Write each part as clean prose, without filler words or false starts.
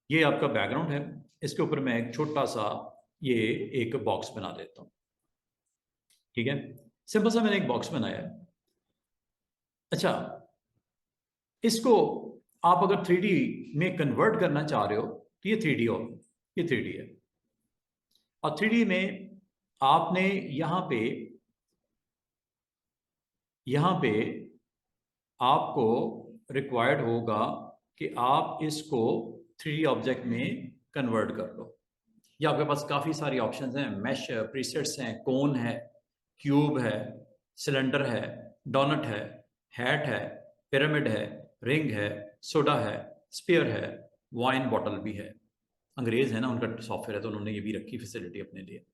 ये आपका बैकग्राउंड है। इसके ऊपर मैं एक छोटा सा ये एक बॉक्स बना देता हूँ। ठीक है, सिंपल सा मैंने एक बॉक्स बनाया है। अच्छा, इसको आप अगर 3D में कन्वर्ट करना चाह रहे हो तो ये 3D हो, ये 3D है। और 3D में आपने यहाँ पे आपको रिक्वायर्ड होगा कि आप इसको 3D ऑब्जेक्ट में कन्वर्ट कर लो। ये आपके पास काफ़ी सारी ऑप्शंस हैं, मैश है, प्रीसेट्स हैं, कोन है, क्यूब है, सिलेंडर है, डोनट है, हैट है, पिरामिड है, रिंग है, सोडा है, स्पेयर है, वाइन बॉटल भी है। अंग्रेज है ना, उनका सॉफ्टवेयर है तो उन्होंने ये भी रखी फैसिलिटी अपने लिए।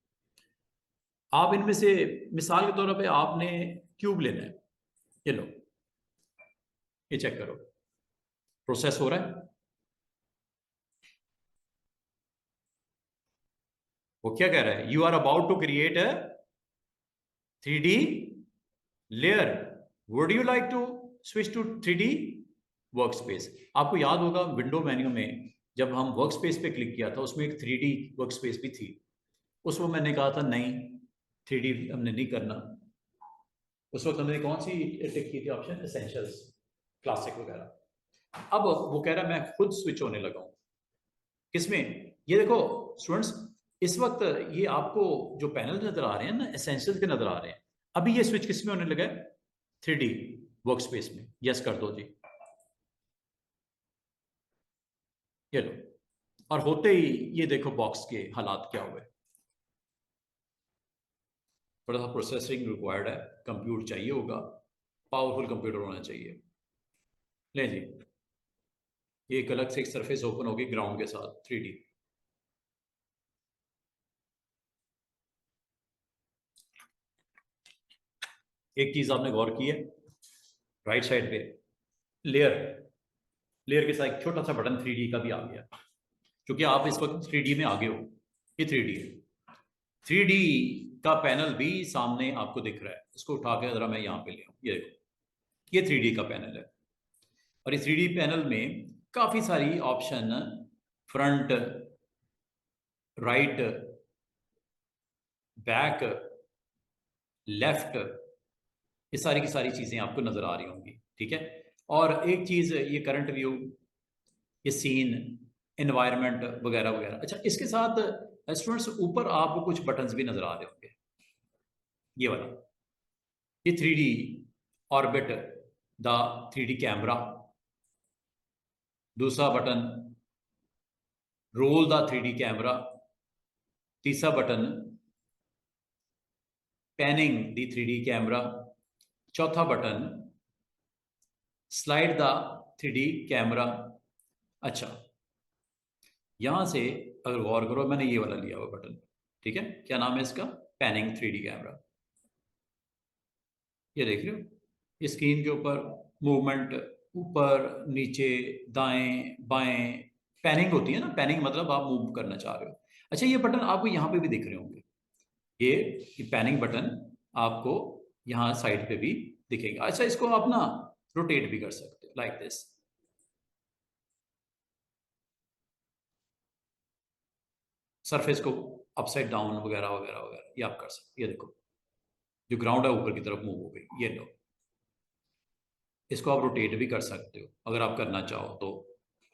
आप इनमें से मिसाल के तौर पे आपने क्यूब लेना है, ये लो, ये चेक करो, प्रोसेस हो रहा है। वो क्या कह रहा है, you are about to create a 3D layer, would you like to switch to 3D work space. आपको याद होगा विंडो मेन्यू में जब हम वर्क स्पेस पे क्लिक किया था उसमें एक 3D वर्क स्पेस भी थी। उस वक्त मैंने कहा था नहीं, 3D हमने नहीं करना। उस वक्त हमने कौन सी टिक की थी ऑप्शन, एसेंशियल्स, क्लासिक वगैरह। अब वो कह रहा है मैं खुद स्विच होने लगा हूं। किसमें, ये देखो स्टूडेंट्स, इस वक्त ये आपको जो पैनल नजर आ रहे हैं ना, एसेंशियल्स के नजर आ रहे हैं। अभी ये स्विच किस में होने लगा है, 3D वर्क स्पेस में। यस कर दो जी, ये लो। और होते ही ये देखो बॉक्स के हालात क्या हुए। थोड़ा सा प्रोसेसिंग रिक्वायर्ड है, कंप्यूटर चाहिए होगा, पावरफुल कंप्यूटर होना चाहिए। ले जी, ये एक अलग से एक सरफेस ओपन होगी ग्राउंड के साथ 3D। एक चीज आपने गौर की है, राइट साइड पे लेयर, लेयर के साथ एक छोटा सा बटन 3D का भी आ गया, क्योंकि आप इस वक्त 3D में आगे हो। ये 3D है, 3D का पैनल भी सामने आपको दिख रहा है। इसको उठा के जरा मैं यहाँ पे ले आऊं, ये देखो, ये 3D का पैनल है। और इस 3D पैनल में काफी सारी option, front, right, back, left, ये सारी की सारी चीजें आपको नजर आ रही होंगी। ठीक है, और एक चीज ये करंट व्यू, ये सीन, एनवायरनमेंट वगैरह वगैरह। अच्छा, इसके साथ स्टूडेंट्स ऊपर आपको कुछ बटन्स भी नजर आ रहे होंगे, ये वाला, ये 3D orbit the 3D camera. दूसरा button, roll the 3D camera. तीसरा button, panning the 3D camera. चौथा button, slide the 3D camera. अच्छा, यहां से अगर गौर करो, मैंने ये वाला लिया हुआ बटन। ठीक है, क्या नाम है इसका, पैनिंग 3D कैमरा। ये देख रहे हो, स्क्रीन के ऊपर मूवमेंट, ऊपर नीचे, दाएं बाएं, पैनिंग होती है ना। पैनिंग मतलब आप मूव करना चाह रहे हो। अच्छा, ये बटन आपको यहाँ पे भी दिख रहे होंगे, ये पैनिंग बटन आपको यहाँ साइड पे भी दिखेगा। अच्छा, इसको आप ना रोटेट भी कर सकते हो लाइक दिस। सरफेस को अपसाइड डाउन वगैरह वगैरह वगैरह ये आप कर सकते हो। ये देखो, जो ग्राउंड है ऊपर की तरफ मूव हो गई, ये लो। इसको आप रोटेट भी कर सकते हो अगर आप करना चाहो तो,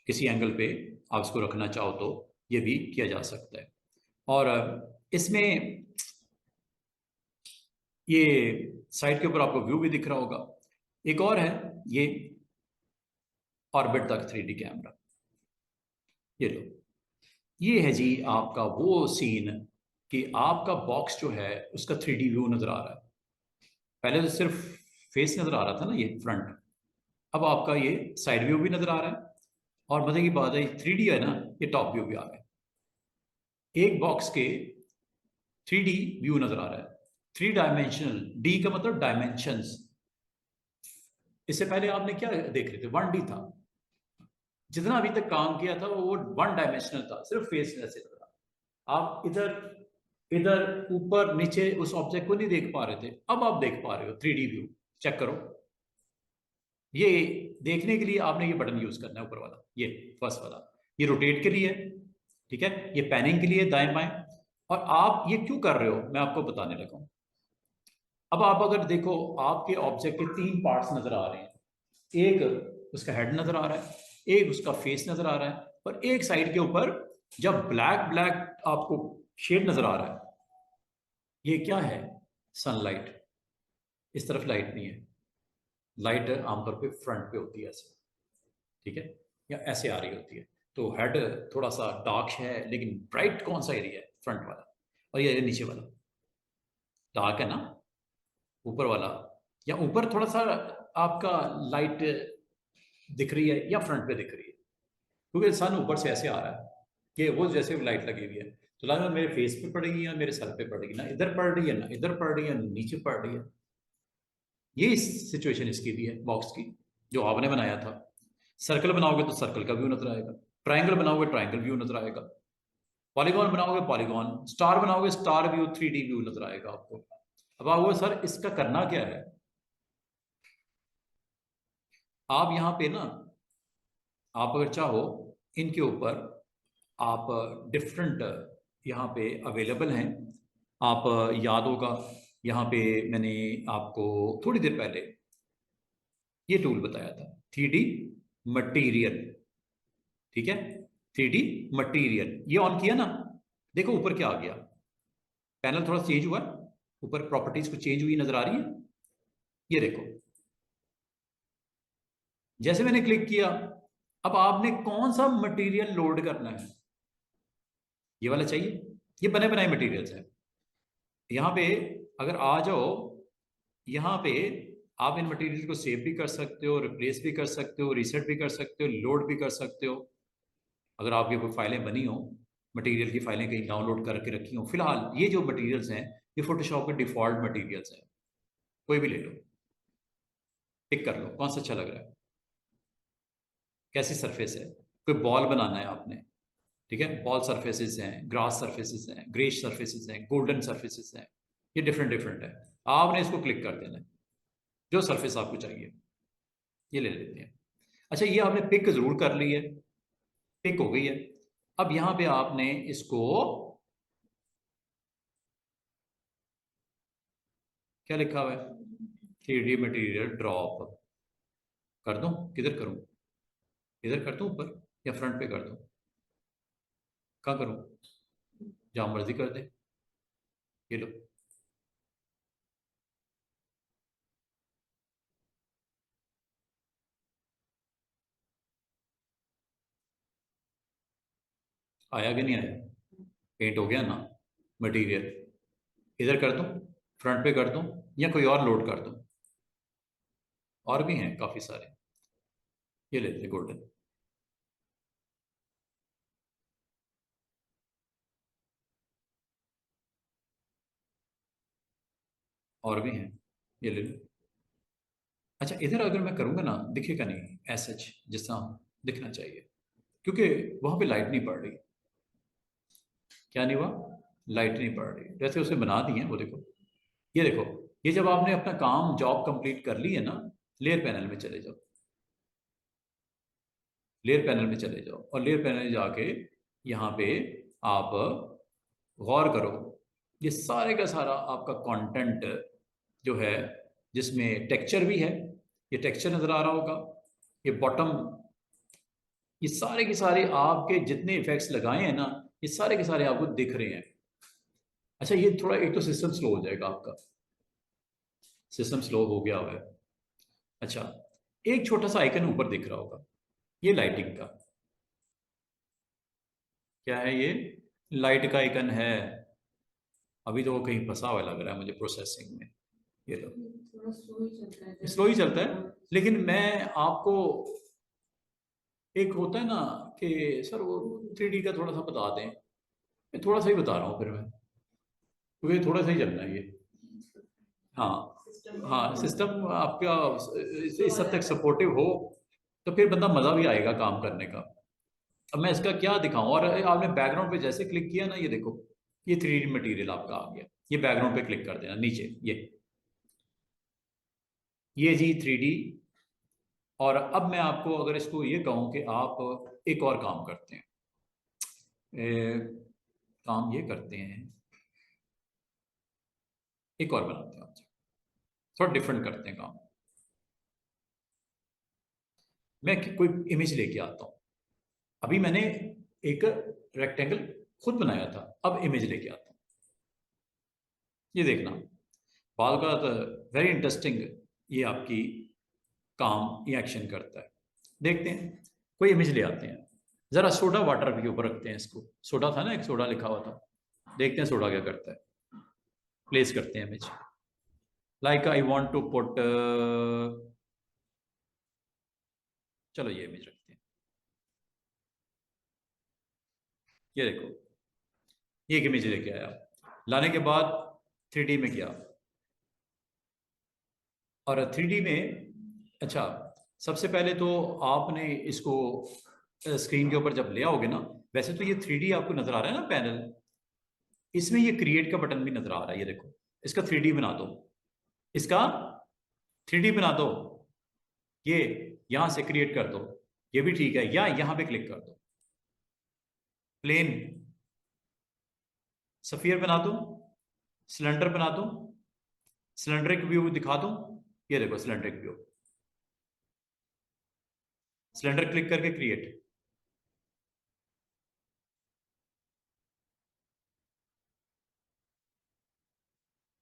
किसी एंगल पे आप इसको रखना चाहो तो ये भी किया जा सकता है। और इसमें ये साइड के ऊपर आपको व्यू भी दिख रहा होगा। एक और है, ये ऑर्बिट तक 3D कैमरा, ये लो। ये है जी आपका वो सीन कि आपका बॉक्स जो है उसका 3D व्यू नजर आ रहा है। पहले तो सिर्फ फेस नजर आ रहा था ना, ये फ्रंट। अब आपका ये साइड व्यू भी नजर आ रहा है। और मजे की बात है, 3D है ना, ये टॉप व्यू भी आ गया। एक बॉक्स के 3D व्यू नजर आ रहा है, 3 डायमेंशनल। डी का मतलब डायमेंशंस। इससे पहले आपने क्या देख रहे थे, 1D था। जितना अभी तक काम किया था वो 1 डायमेंशनल था, सिर्फ फेस ऐसे था। आप इधर इधर ऊपर नीचे उस ऑब्जेक्ट को नहीं देख पा रहे थे, अब आप देख पा रहे हो 3D व्यू। चेक करो, ये देखने के लिए आपने ये बटन यूज करना है ऊपर वाला, ये फर्स्ट वाला। ये रोटेट के लिए है, ठीक है, ये पैनिंग के लिए दाएं बाएं। और आप ये क्यों कर रहे हो मैं आपको बताने लगा हूं। अब आप अगर देखो, आपके ऑब्जेक्ट के 3 पार्ट्स नजर आ रहे हैं। एक उसका हेड नजर आ रहा है, एक उसका फेस नजर आ रहा है, और एक साइड के ऊपर जब ब्लैक ब्लैक आपको शेड नजर आ रहा है, ये क्या है? सनलाइट। इस तरफ लाइट नहीं है, लाइट आमतौर पे फ्रंट पे होती है ऐसे, ठीक है, या ऐसे आ रही होती है। तो हेड थोड़ा सा डार्क है, लेकिन ब्राइट कौन सा एरिया है? फ्रंट वाला। और ये नीचे वाला डार्क है ना, ऊपर वाला, या ऊपर थोड़ा सा आपका लाइट दिख रही है या फ्रंट पे दिख रही है? क्योंकि सन ऊपर से ऐसे आ रहा है कि वो जैसे लाइट लगी हुई है, तो लगा मेरे फेस पे पड़ेगी या मेरे सर पे पड़ेगी, ना इधर पड़ रही है ना इधर पड़ रही है, नीचे पड़ रही है। ये सिचुएशन इसकी भी है बॉक्स की, जो आपने बनाया था। सर्कल बनाओगे तो सर्कल का व्यू नजर आएगा, ट्राइंगल बनाओगे ट्राइंगल व्यू नजर आएगा, पॉलीगॉन बनाओगे पॉलीगॉन, स्टार बनाओगे स्टार व्यू, 3D व्यू नजर आएगा आपको। अब आओगे सर इसका करना क्या है? आप यहाँ पे ना, आप अगर चाहो इनके ऊपर आप डिफरेंट यहाँ पे अवेलेबल हैं। आप याद होगा, यहाँ पे मैंने आपको थोड़ी देर पहले ये टूल बताया था, 3D मटीरियल, ठीक है, 3D मटीरियल। ये ऑन किया ना, देखो ऊपर क्या आ गया, पैनल थोड़ा चेंज हुआ, ऊपर प्रॉपर्टीज को चेंज हुई नजर आ रही है। ये देखो, जैसे मैंने क्लिक किया, अब आपने कौन सा मटेरियल लोड करना है? ये वाला चाहिए, ये बने बनाए मटेरियल्स है। यहाँ पे अगर आ जाओ, यहाँ पे आप इन मटेरियल को सेव भी कर सकते हो, रिप्लेस भी कर सकते हो, रीसेट भी कर सकते हो, लोड भी कर सकते हो। अगर आपकी कोई फाइलें बनी हो, मटेरियल की फाइलें कहीं डाउनलोड करके रखी हो, फिलहाल ये जो मटेरियल्स हैं ये फोटोशॉप के डिफॉल्ट मटेरियल्स हैं, कोई भी ले लो, पिक कर लो कौन सा अच्छा लग रहा है, कैसी सरफेस है। कोई बॉल बनाना है आपने, ठीक है, बॉल सरफेसेस हैं, ग्रास सरफेसेस हैं, ग्रेश सरफेसेस हैं, गोल्डन सरफेसेस हैं, ये डिफरेंट डिफरेंट है। आपने इसको क्लिक कर देना है, जो सरफेस आपको चाहिए ये ले लेते हैं। अच्छा, ये आपने पिक जरूर कर ली है, पिक हो गई है। अब यहां पे आपने इसको क्या लिखा हुआ है, 3D मटेरियल ड्रॉप कर दूं, किधर करूं, इधर कर दूं ऊपर या फ्रंट पे कर दूं, कहाँ करूं, जहां मर्जी कर दे। ये लो, आया कि नहीं आया? पेंट हो गया ना मटेरियल। इधर कर दूं, फ्रंट पे कर दूं, या कोई और लोड कर दूं? और भी हैं काफी सारे, ये लेते गोल्डन। और भी हैं, ये ले लो। अच्छा, इधर अगर मैं करूंगा ना, दिखेगा नहीं ऐसा जिस तरह दिखना चाहिए, क्योंकि वहां पे लाइट नहीं पड़ रही। क्या नहीं हुआ? लाइट नहीं पड़ रही, जैसे उसे बना दी है वो देखो। ये देखो, ये जब आपने अपना काम जॉब कंप्लीट कर ली है ना, लेयर पैनल में चले जाओ, लेयर पैनल में चले जाओ, और लेयर पैनल में जाके यहाँ पे आप गौर करो, ये सारे का सारा आपका कंटेंट जो है, जिसमें टेक्सचर भी है, ये टेक्सचर नजर आ रहा होगा, ये बॉटम, ये सारे के सारे आपके जितने इफेक्ट्स लगाए हैं ना, ये सारे के सारे आपको दिख रहे हैं। अच्छा, ये थोड़ा एक तो सिस्टम स्लो हो जाएगा आपका, सिस्टम स्लो हो गया हुआ है। अच्छा, एक छोटा सा आइकन ऊपर दिख रहा होगा, ये लाइटिंग का, क्या है ये? लाइट का आइकन है। अभी तो वो कहीं फंसा हुआ लग रहा है मुझे प्रोसेसिंग में। ये लो, थोड़ा स्लो ही चलता है, लेकिन मैं आपको, एक होता है ना कि सर वो 3D का थोड़ा सा बता दें, मैं थोड़ा सा ही बता रहा हूँ फिर मैं, क्योंकि थोड़ा सा ही चलना है ये। हाँ, हाँ, सिस्टम आपका इस हद तक सपोर्टिव हो तो फिर बंदा मजा भी आएगा काम करने का। अब मैं इसका क्या दिखाऊं, और आपने बैकग्राउंड पे जैसे क्लिक किया ना, ये देखो, ये 3D मटेरियल आपका आ गया, ये बैकग्राउंड पे क्लिक कर देना नीचे, ये जी 3D। और अब मैं आपको अगर इसको ये कहूं कि आप एक और काम करते हैं, काम ये करते हैं, एक और बनाते हैं ऑब्जेक्ट, थोड़ा डिफरेंट करते हैं काम। मैं कोई इमेज लेके आता हूं, अभी मैंने एक रेक्टेंगल खुद बनाया था, अब इमेज लेके आता हूं। ये देखना, बाल का वेरी इंटरेस्टिंग ये आपकी काम ये एक्शन करता है। देखते हैं, कोई इमेज ले आते हैं, जरा सोडा वाटर के ऊपर रखते हैं इसको। सोडा था ना, एक सोडा लिखा हुआ था, देखते हैं सोडा क्या करता है। प्लेस करते हैं image, like I want to put, चलो ये इमेज रखते हैं। ये देखो, ये एक इमेज लेके आया, लाने के बाद 3D में किया, और 3D में अच्छा, सबसे पहले तो आपने इसको स्क्रीन के ऊपर जब ले आओगे ना, वैसे तो ये 3D आपको नजर आ रहा है ना पैनल, इसमें ये क्रिएट का बटन भी नजर आ रहा है। ये देखो, इसका 3D बना दो, इसका 3D बना दो, ये यहां से क्रिएट कर दो, ये भी ठीक है, या यहां पे क्लिक कर दो, प्लेन सफियर बना दो, सिलेंडर बना दो, सिलेंड्रिक व्यू दिखा दो। ये देखो सिलेंड्रिक व्यू, सिलेंडर क्लिक करके क्रिएट,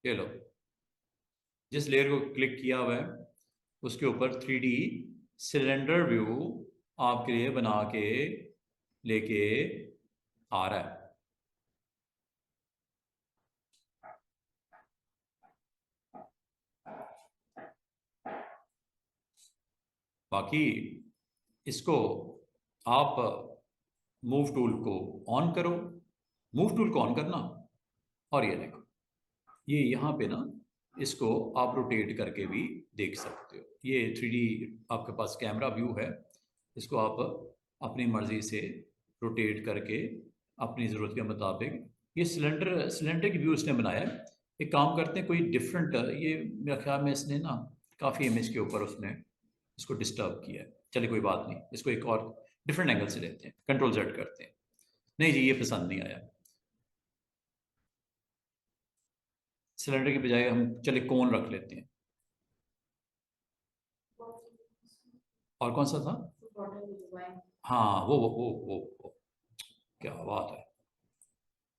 ये लो, जिस लेयर को क्लिक किया हुआ है उसके ऊपर 3D सिलेंडर व्यू आपके लिए बना के लेके आ रहा है। बाकी इसको आप मूव टूल को ऑन करो, मूव टूल को ऑन करना, और ये देखो, ये यहाँ पे ना इसको आप रोटेट करके भी देख सकते हो। ये 3D आपके पास कैमरा व्यू है, इसको आप अपनी मर्जी से रोटेट करके अपनी ज़रूरत के मुताबिक, ये सिलेंडरिक व्यू इसने बनाया है। एक काम करते हैं, कोई डिफरेंट, ये मेरे ख्याल में इसने ना काफ़ी इमेज के ऊपर उसने इसको डिस्टर्ब किया है। चलिए कोई बात नहीं, इसको एक और डिफरेंट एंगल से लेते हैं, कंट्रोल जेड करते हैं। नहीं जी, ये पसंद नहीं आया, सिलेंडर की बजाय हम चले कोन रख लेते हैं। और कौन सा था? हाँ, वो क्या बात है,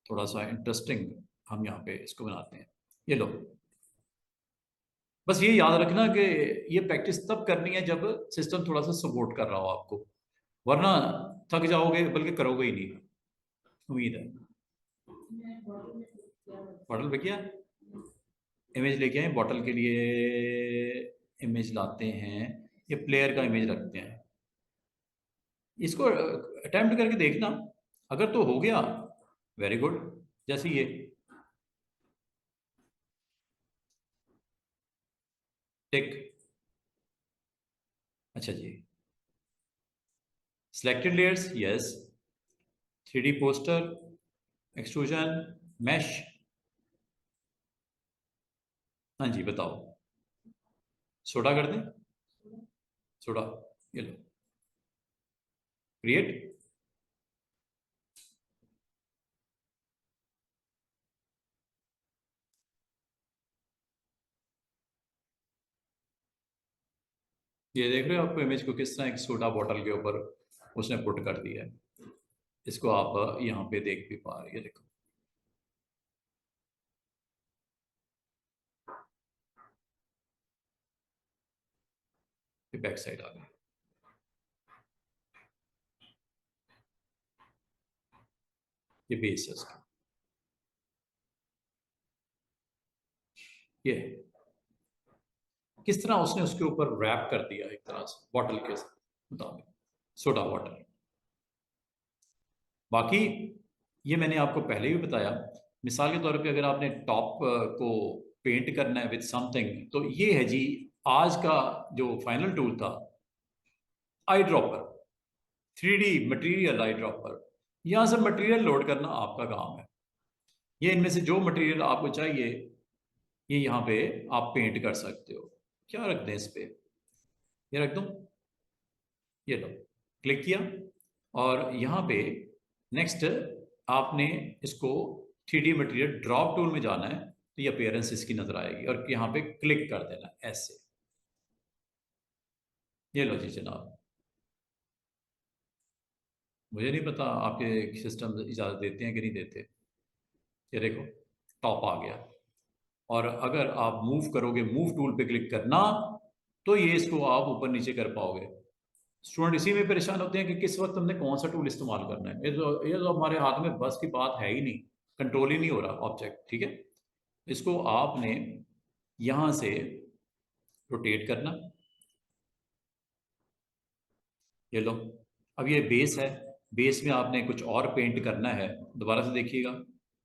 थोड़ा सा इंटरेस्टिंग हम यहाँ पे इसको बनाते हैं। ये लो, बस ये याद रखना कि ये प्रैक्टिस तब करनी है जब सिस्टम थोड़ा सा सपोर्ट कर रहा हो आपको, वरना थक जाओगे, बल्कि करोगे ही नहीं, उम्मीद है। बॉटल पे क्या इमेज लेके आए, बॉटल के लिए इमेज लाते हैं, ये प्लेयर का इमेज रखते हैं। इसको अटेम्प्ट करके देखना, अगर तो हो गया वेरी गुड, जैसे ये टिक। अच्छा जी, selected layers, yes, 3D poster, extrusion, mesh, हाँ जी बताओ, सोडा कर दें, सोडा, ये लो, क्रिएट, ये देख रहे हो आपको इमेज को किस तरह एक सोडा बॉटल के ऊपर उसने पुट कर दिया है। इसको आप यहाँ पे देख भी पा रहे हैं, ये देखो, ये बैक साइड आ गई। ये बेस है इसका, ये किस तरह उसने उसके ऊपर रैप कर दिया एक तरह से बॉटल के मुताबिक, सोडा वाटर। बाकी ये मैंने आपको पहले भी बताया, मिसाल के तौर पे अगर आपने टॉप को पेंट करना है विद समथिंग, तो ये है जी आज का जो फाइनल टूल था, eye dropper, 3D material eye dropper. यहाँ से मटेरियल लोड करना आपका काम है, ये इनमें से जो मटेरियल आपको चाहिए ये यहाँ पे आप पेंट कर सकते हो। क्या रख दें इस पे, ये रख दूं, ये लो, क्लिक किया, और यहाँ पे नेक्स्ट आपने इसको 3D मटेरियल ड्रॉप टूल में जाना है, तो ये अपीयरेंस इसकी नजर आएगी और यहाँ पे क्लिक कर देना ऐसे। ये लो जी जनाब, मुझे नहीं पता आपके सिस्टम इजाज़त देते हैं कि नहीं देते। ये देखो टॉप आ गया, और अगर आप मूव करोगे, मूव टूल पे क्लिक करना, तो ये इसको आप ऊपर नीचे कर पाओगे। स्टूडेंट इसी में परेशान होते हैं कि किस वक्त हमने कौन सा टूल इस्तेमाल करना है। ये तो हमारे हाथ में बस की बात है ही नहीं, कंट्रोल ही नहीं हो रहा ऑब्जेक्ट। ठीक है, इसको आपने यहां से रोटेट करना। ये लो, अब ये बेस है, बेस में आपने कुछ और पेंट करना है। दोबारा से देखिएगा,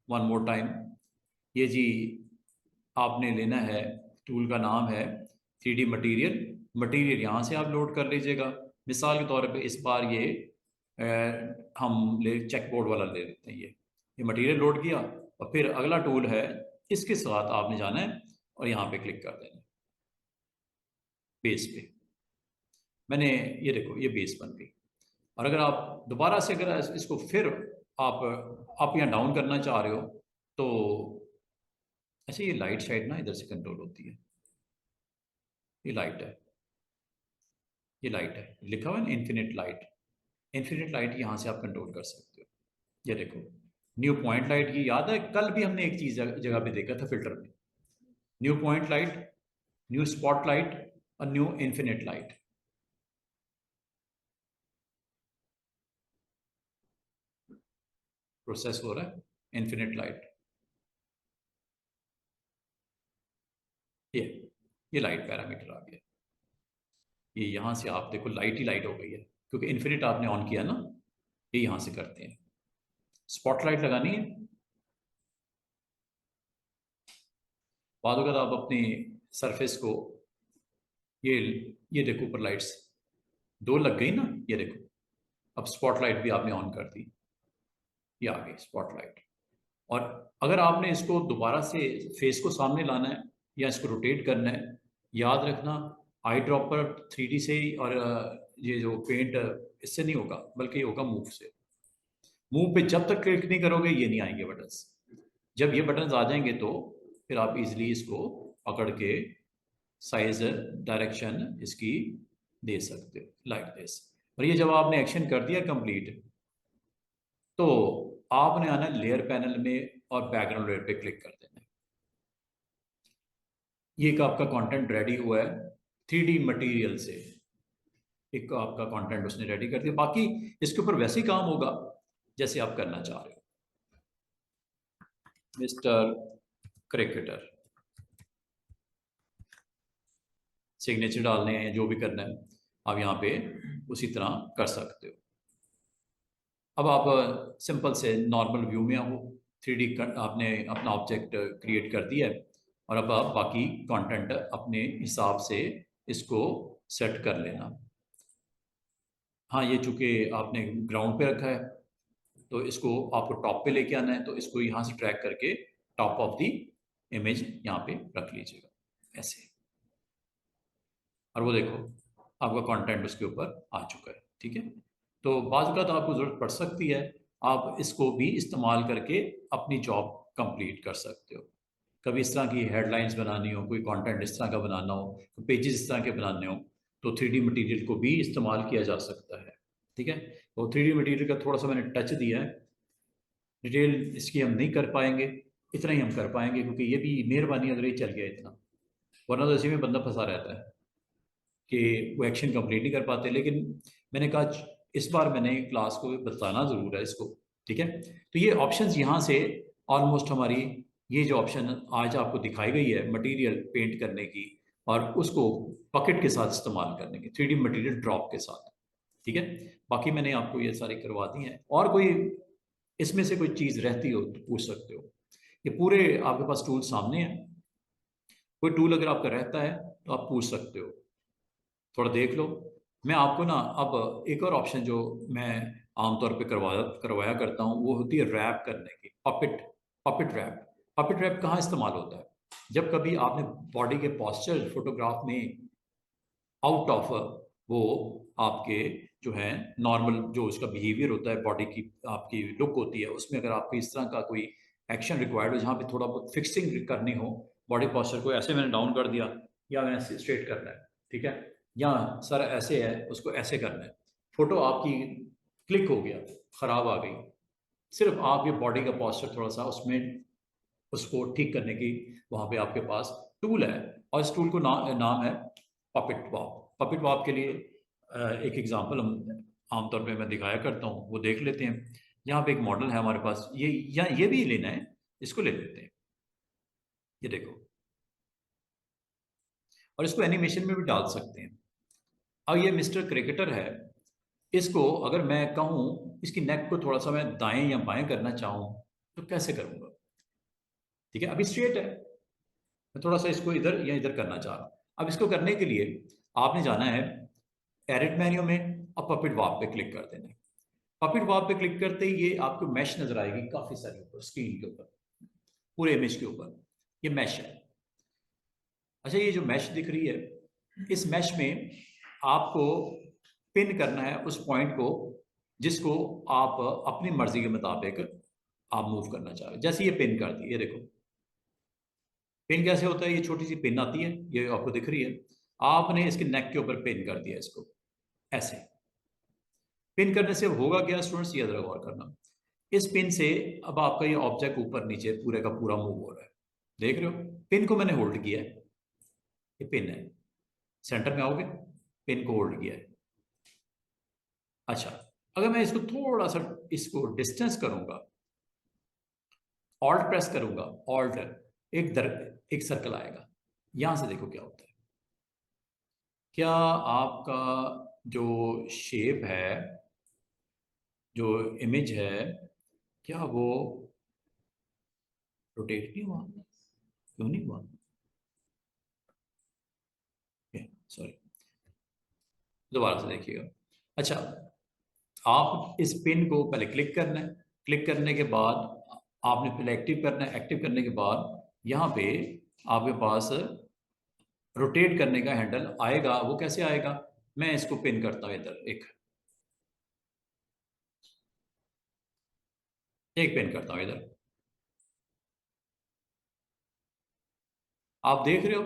वन मोर टाइम। ये जी आपने लेना है, टूल का नाम है 3D मटेरियल। मटेरियल यहाँ से आप लोड कर लीजिएगा। मिसाल के तौर पे इस बार ये हम ले चेक बोर्ड वाला ले लेते हैं। ये मटेरियल लोड किया, और फिर अगला टूल है, इसके साथ आपने जाना है और यहाँ पे क्लिक कर देना है बेस पे। मैंने, ये देखो ये बेस बन गई। और अगर आप दोबारा से अगर इसको फिर आप अप या डाउन करना चाह रहे हो, तो ऐसे ये लाइट शाइड ना इधर से कंट्रोल होती है। ये लाइट है, ये लाइट है, लिखा हुआ है ना इन्फिनिट लाइट। इन्फिनिट लाइट यहाँ से आप कंट्रोल कर सकते हो। ये देखो न्यू पॉइंट लाइट, ये याद है कल भी हमने एक चीज जगह पे देखा था फिल्टर में, new point light, new spot light और न्यू इन्फिनिट लाइट। प्रोसेस हो रहा है इन्फिनिट लाइट। ये ये लाइट पैरामीटर आ गया। ये यहाँ से आप देखो लाइट ही लाइट हो गई है, क्योंकि इन्फिनिट आपने ऑन किया ना। ये यहाँ से करते हैं, स्पॉटलाइट लगानी है। बाद अगर आप अपनी सरफेस को, ये ये देखो ऊपर लाइट्स दो लग गई ना, ये देखो। अब स्पॉटलाइट भी आपने ऑन कर दी, ये आ गई स्पॉटलाइट। और अगर आपने इसको दोबारा से फेस को सामने लाना है या इसको रोटेट करना है, याद रखना आई ड्रॉपर 3D से ही, और ये जो पेंट इससे नहीं होगा, बल्कि ये होगा मूव से। मूव पे जब तक क्लिक नहीं करोगे ये नहीं आएंगे बटन्स। जब ये बटन्स आ जाएंगे तो फिर आप इजीली इसको पकड़ के साइज डायरेक्शन इसकी दे सकते हो, लाइक दिस। और ये जब आपने एक्शन कर दिया कंप्लीट, तो आपने आना लेयर पैनल में और बैकग्राउंड लेयर पे क्लिक कर देना है। ये एक आपका कंटेंट रेडी हुआ है 3D मटेरियल से, एक आपका कंटेंट उसने रेडी कर दिया। बाकी इसके ऊपर वैसे ही काम होगा जैसे आप करना चाह रहे हो। मिस्टर क्रिकेटर, सिग्नेचर डालने हैं, जो भी करना है आप यहाँ पे उसी तरह कर सकते हो। अब आप सिंपल से नॉर्मल व्यू में हो, 3D आपने अपना ऑब्जेक्ट क्रिएट कर दिया है, और अब आप बाकी कंटेंट अपने हिसाब से इसको सेट कर लेना। हाँ, ये चूंकि आपने ग्राउंड पे रखा है, तो इसको आपको टॉप पे लेके आना है, तो इसको यहाँ से ट्रैक करके टॉप ऑफ दी इमेज यहाँ पे रख लीजिएगा ऐसे। और वो देखो आपका कंटेंट उसके ऊपर आ चुका है। ठीक है, तो बाज़ औक़ात आपको ज़रूरत पड़ सकती है, आप इसको भी इस्तेमाल करके अपनी जॉब कंप्लीट कर सकते हो। कभी इस तरह की हेडलाइंस बनानी हो, कोई कंटेंट इस तरह का बनाना हो, पेजेस इस तरह के बनाने हो, तो 3D मटेरियल को भी इस्तेमाल किया जा सकता है। ठीक है, तो 3D मटेरियल का थोड़ा सा मैंने टच दिया है, डिटेल इसकी हम नहीं कर पाएंगे, इतना ही हम कर पाएंगे, क्योंकि ये भी मेहरबानी अगर ये चल गया इतना, वरना तो इसी में बंदा फंसा रहता है कि वो एक्शन कंप्लीट नहीं कर पाते। लेकिन मैंने कहा इस बार मैंने क्लास को बताना ज़रूर है इसको। ठीक है, तो ये ऑप्शंस यहाँ से ऑलमोस्ट हमारी, ये जो ऑप्शन आज आपको दिखाई गई है मटेरियल पेंट करने की, और उसको पकेट के साथ इस्तेमाल करने की, 3D मटेरियल ड्रॉप के साथ। ठीक है, बाकी मैंने आपको ये सारी करवा दी हैं, और कोई इसमें से कोई चीज़ रहती हो तो पूछ सकते हो। ये पूरे आपके पास टूल सामने हैं, कोई टूल अगर आपका रहता है तो आप पूछ सकते हो, थोड़ा देख लो। मैं आपको ना अब एक और ऑप्शन जो मैं आमतौर पे करवाया करवाया करता हूँ, वो होती है रैप करने की, puppet. Puppet warp, puppet warp कहाँ इस्तेमाल होता है? जब कभी आपने बॉडी के पोस्चर फोटोग्राफ में आउट ऑफ वो आपके जो है नॉर्मल जो उसका बिहेवियर होता है, बॉडी की आपकी लुक होती है, उसमें अगर आपको इस तरह का कोई एक्शन रिक्वायर्ड हो जहाँ पे थोड़ा बहुत फिक्सिंग करनी हो बॉडी पोस्चर को, ऐसे मैंने डाउन कर दिया या मैंने स्ट्रेट करना है, ठीक है, या सर ऐसे है उसको ऐसे करना है, फोटो आपकी क्लिक हो गया, खराब आ गई, सिर्फ आप ये बॉडी का पोस्चर थोड़ा सा उसमें उसको ठीक करने की वहाँ पे आपके पास टूल है, और इस टूल को नाम है पपिट वॉक। पपिट वॉक के लिए एक एग्जांपल हम आमतौर पे मैं दिखाया करता हूँ, वो देख लेते हैं। यहाँ पे एक मॉडल है हमारे पास, ये या ये भी लेना है, इसको ले लेते हैं, ये देखो, और इसको एनिमेशन में भी डाल सकते हैं। अब ये मिस्टर क्रिकेटर है, इसको अगर मैं कहूँ इसकी नेक को थोड़ा सा मैं दाएं या बाएं करना चाहूँ तो कैसे करूँगा? ठीक है, अभी स्ट्रेट है, मैं थोड़ा सा इसको इधर या इधर करना चाह रहा हूँ। अब इसको करने के लिए आपने जाना है एडिट मेन्यू में, अब पपिट वॉक पे क्लिक कर देना है। पपिट वॉक पे क्लिक करते ही ये आपको मैश नजर आएगी काफी सारी ऊपर स्क्रीन के ऊपर, पूरे इमेज के ऊपर, ये मैश है। अच्छा, ये जो मैश दिख रही है, इस मैश में आपको पिन करना है उस पॉइंट को जिसको आप अपनी मर्जी के मुताबिक आप मूव करना चाह रहे हैं। जैसे ये पिन कर दी, ये देखो पिन कैसे होता है, ये छोटी सी पिन आती है, ये आपको दिख रही है, आपने इसके नेक के ऊपर पिन कर दिया इसको, ऐसे पिन करने से होगा क्या स्टूडेंट्स, ये जरा गौर करना, इस पिन से अब आपका ये ऑब्जेक्ट ऊपर नीचे पूरे का पूरा मूव हो रहा है, देख रहे हो, पिन को मैंने होल्ड किया है, ये पिन है, सेंटर में आओगे, पिन को होल्ड किया है। अच्छा, अगर मैं इसको थोड़ा सा इसको डिस्टेंस करूंगा, ऑल्ट प्रेस करूंगा, ऑल्ट, एक सर्कल आएगा, यहां से देखो क्या होता है, क्या आपका जो शेप है, जो इमेज है, क्या वो रोटेट नहीं हुआ? क्यों नहीं हुआ? सॉरी, दोबारा से देखिएगा। अच्छा, आप इस पिन को पहले क्लिक करना है, क्लिक करने के बाद आपने पहले एक्टिव करना है, एक्टिव करने के बाद यहाँ पे आपके पास रोटेट करने का हैंडल आएगा। वो कैसे आएगा, मैं इसको पिन करता हूँ इधर, एक पिन करता हूँ इधर, आप देख रहे हो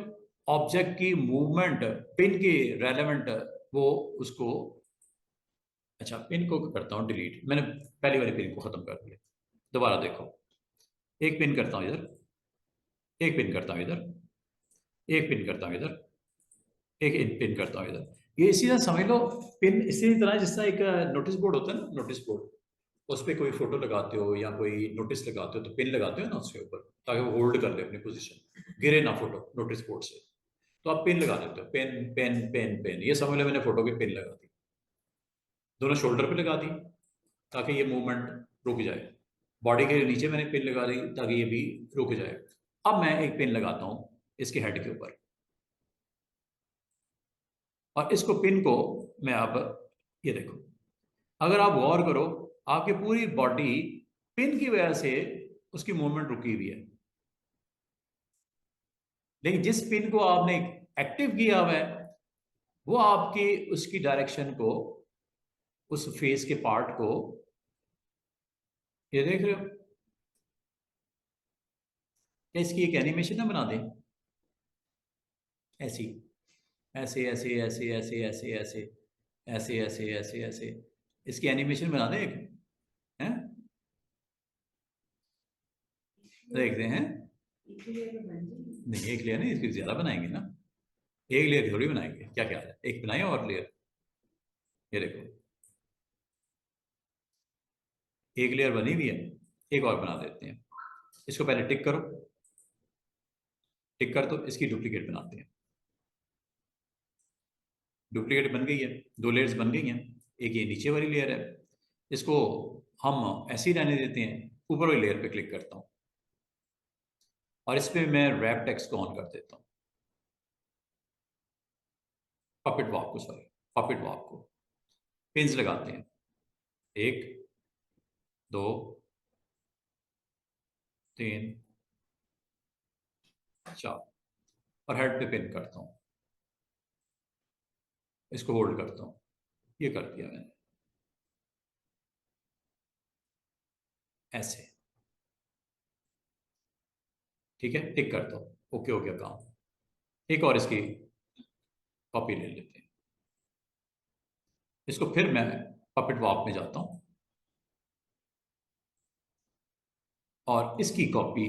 ऑब्जेक्ट की मूवमेंट पिन की रेलेवेंट, वो उसको, अच्छा पिन को करता हूँ डिलीट, मैंने पहली वाली पिन को खत्म कर दिया, दोबारा देखो, एक पिन करता हूँ इधर, एक पिन करता हूँ इधर, एक पिन करता हूँ इधर, एक पिन करता हूँ इधर, ये इसी तरह समझ लो, पिन इसी तरह जिस तरह एक नोटिस बोर्ड होता है ना, नोटिस बोर्ड, उस पर कोई फोटो लगाते हो या कोई नोटिस लगाते हो तो पिन लगाते हो ना उसके ऊपर, ताकि वो होल्ड कर ले अपनी पोजीशन, गिरे ना फोटो नोटिस बोर्ड से, तो आप पिन लगा देते हो, पेन पेन पेन पेन, ये समझ लो मैंने फोटो की पिन लगा दी, दोनों शोल्डर पे लगा दी ताकि ये मूवमेंट रुक जाए, बॉडी के नीचे मैंने पिन लगा दी ताकि ये भी रुक जाए। अब मैं एक पिन लगाता हूं इसके हेड के ऊपर, और इसको पिन को मैं अब, ये देखो, अगर आप गौर करो आपकी पूरी बॉडी पिन की वजह से उसकी मूवमेंट रुकी हुई है, लेकिन जिस पिन को आपने एक्टिव किया हुआ है वो आपकी उसकी डायरेक्शन को, उस फेस के पार्ट को, ये देख रहे हो, क्या इसकी एक एनिमेशन ना बना दें, ऐसी, ऐसे ऐसे ऐसे ऐसे ऐसे ऐसे ऐसे ऐसे ऐसे ऐसे, इसकी एनिमेशन बना दें एक, हैं, देखते हैं, नहीं एक लेयर नहीं, इसकी ज्यादा बनाएंगे ना, एक लेयर थोड़ी बनाएंगे, क्या ख्याल है, एक बनाए और लेयर, ये देखो एक लेयर बनी हुई है, एक और बना देते हैं, इसको पहले टिक करो, टिक कर दो, इसकी डुप्लीकेट बनाते हैं, डुप्लीकेट बन गई है, दो लेयर्स बन गई हैं, एक ये नीचे वाली लेयर है, इसको हम ऐसे ही रहने देते हैं, ऊपर वाली लेयर पे क्लिक करता हूँ और इस पे मैं रैप टेक्स्ट को ऑन कर देता हूँ, पपेट वॉक को, सॉरी पपेट वॉक को, पिंस लगाते हैं, एक, दो, तीन, चार, और हेड पे पिन करता हूँ, इसको होल्ड करता हूँ, ये कर दिया मैंने ऐसे। ठीक है, टिक कर दो, ओके हो गया काम। एक और इसकी कॉपी ले लेते हैं। इसको फिर मैं पपेट वॉक में जाता हूं और इसकी कॉपी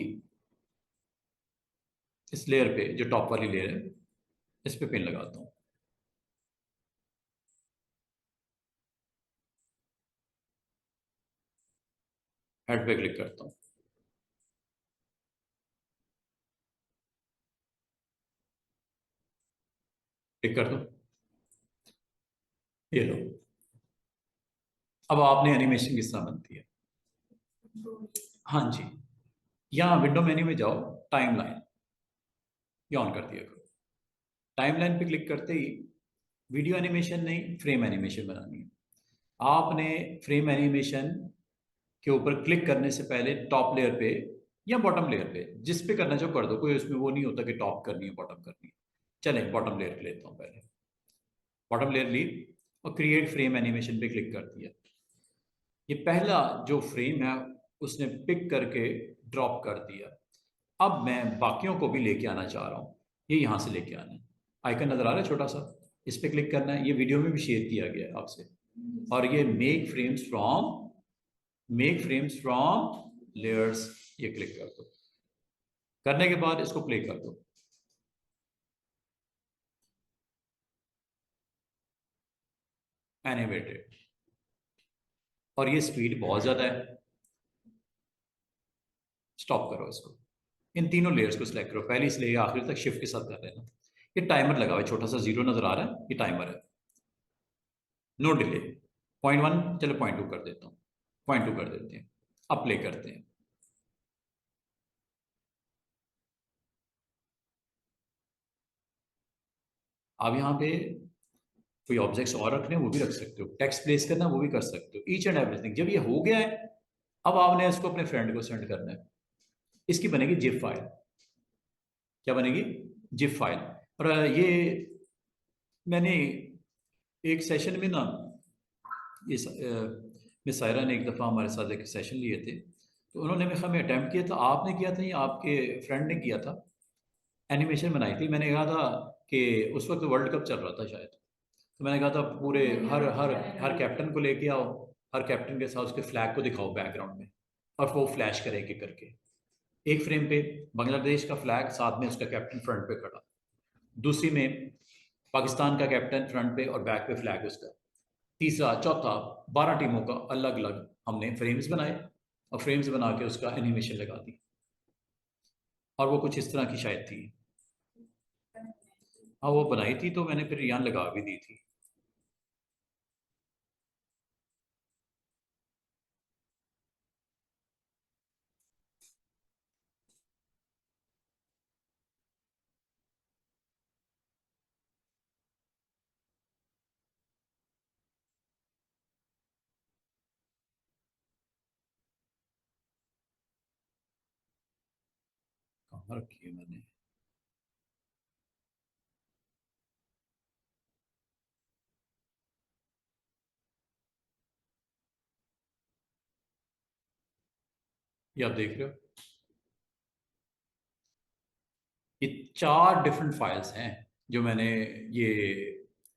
इस लेयर पे, जो टॉप वाली लेयर है, इस पे पिन लगाता हूं। हेड पे क्लिक करता हूं, टिक कर दो, ये लो। अब आपने एनिमेशन किस तरह बनती है? हाँ जी, यहाँ विंडो मेन्यू में जाओ, टाइमलाइन, ये ऑन कर दिया करो। टाइमलाइन पे क्लिक करते ही वीडियो एनिमेशन नहीं, फ्रेम एनिमेशन बनानी है। आपने फ्रेम एनिमेशन के ऊपर क्लिक करने से पहले टॉप लेयर पे या बॉटम लेयर पे, जिस पे करना चाहो कर दो, कोई उसमें वो नहीं होता कि टॉप करनी है बॉटम करनी है। चलें बॉटम लेयर लेता हूँ पहले। बॉटम लेयर ली और क्रिएट फ्रेम एनिमेशन पे क्लिक कर दिया। ये पहला जो फ्रेम है उसने पिक करके ड्रॉप कर दिया। अब मैं बाकियों को भी लेके आना चाह रहा हूँ, ये यहाँ से लेके आना है। आइकन नजर आ रहा है छोटा सा, इस पे क्लिक करना है। ये वीडियो में भी शेयर किया गया है आपसे। और ये मेक फ्रेम्स फ्रॉम लेयर्स, ये क्लिक कर दो। करने के बाद इसको प्ले कर दो। एनिमेटेड, और ये स्पीड बहुत ज्यादा है। स्टॉप करो इसको। इन तीनों लेयर्स को सिलेक्ट करो, पहली से लेकर आखिर तक शिफ्ट के साथ कर लेना। ये टाइमर लगा हुआ है, छोटा सा जीरो नजर आ रहा है, ये टाइमर है। No delay. 0.1, चलो 0.2 कर देता हूँ। 0.2 कर देते हैं। अब प्ले करते हैं। अब यहाँ पे कोई ऑब्जेक्ट्स और रखने हैं, वो भी रख सकते हो। टेक्स्ट प्लेस करना, वो भी कर सकते हो। Each and everything. जब ये हो गया है, अब आपने इसको अपने फ्रेंड को सेंड करना है। इसकी बनेगी जिप फाइल। क्या बनेगी? Zip file. और ये मैंने एक सेशन में ना, ये मिस सायरा ने एक दफ़ा हमारे साथ एक सेशन लिए थे, तो उन्होंने मेरे ख्याल में अटैम्प्ट किया था, आपने किया था या आपके फ्रेंड ने किया था, एनिमेशन बनाई थी। मैंने कहा था कि उस वक्त वर्ल्ड कप चल रहा था शायद, तो मैंने कहा था पूरे हर हर हर कैप्टन को लेके आओ, हर कैप्टन के साथ उसके फ्लैग को दिखाओ बैकग्राउंड में, और वो फ्लैश करे एक एक करके। एक फ्रेम पे बांग्लादेश का फ्लैग, साथ में उसका कैप्टन फ्रंट पे खड़ा। दूसरी में पाकिस्तान का कैप्टन फ्रंट पे और बैक पे फ्लैग उसका। तीसरा, चौथा, 12 टीमों का अलग अलग हमने फ्रेम्स बनाए, और फ्रेम्स बना के उसका एनिमेशन लगा दी। और वो कुछ इस तरह की शायद थी। हाँ, वो बनाई थी तो मैंने फिर यहाँ लगा भी दी थी। कहाँ रखी है मैंने? ये आप देख रहे हो, ये 4 डिफरेंट फाइल्स हैं जो मैंने ये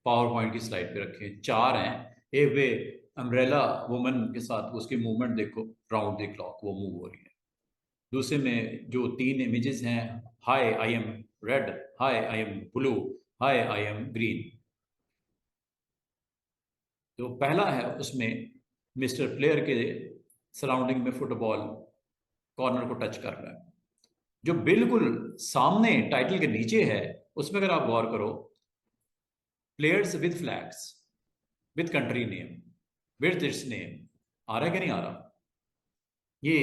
पावर पॉइंट की स्लाइड पे रखे हैं। 4 हैं। एक वे अम्ब्रेला वुमन के साथ उसकी मूवमेंट देखो, राउंड द क्लॉक वो मूव हो रही है। दूसरे में जो 3 इमेजेस हैं, hi I am red, hi I am blue, hi I am green. जो पहला है उसमें मिस्टर प्लेयर के सराउंडिंग में फुटबॉल कॉर्नर को टच कर रहा है। जो बिल्कुल सामने टाइटल के नीचे है, उसमें अगर आप गौर करो, players with flags, with country name, with its name, आ रहा है कि नहीं आ रहा? ये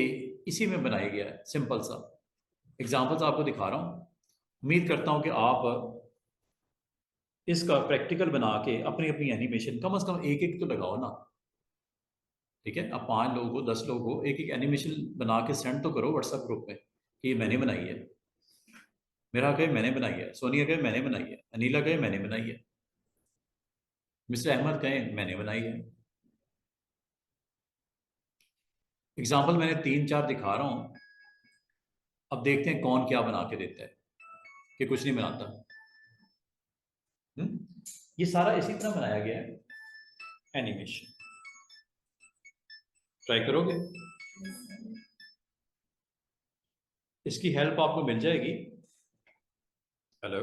इसी में बनाया गया है, सिंपल सा एग्जाम्पल्स आपको दिखा रहा हूं। उम्मीद करता हूं कि आप इसका प्रैक्टिकल बना के अपनी अपनी एनिमेशन कम से कम एक एक तो लगाओ ना। ठीक है, अब 5 लोग हो, 10 लोग हो, एक एक एनिमेशन बना के सेंड तो करो व्हाट्सएप ग्रुप में कि ये मैंने बनाई है। मेरा कहे मैंने बनाई है, सोनिया कहे मैंने बनाई है, अनिला कहे मैंने बनाई है। मिस्टर अहमद कहें मैंने बनाई है। एग्जाम्पल मैंने 3-4 दिखा रहा हूं, अब देखते हैं कौन क्या बना के देता है, कि कुछ नहीं बनाता। ये सारा इसी तरह बनाया गया है एनिमेशन। ट्राई करोगे? इसकी हेल्प आपको मिल जाएगी। हेलो,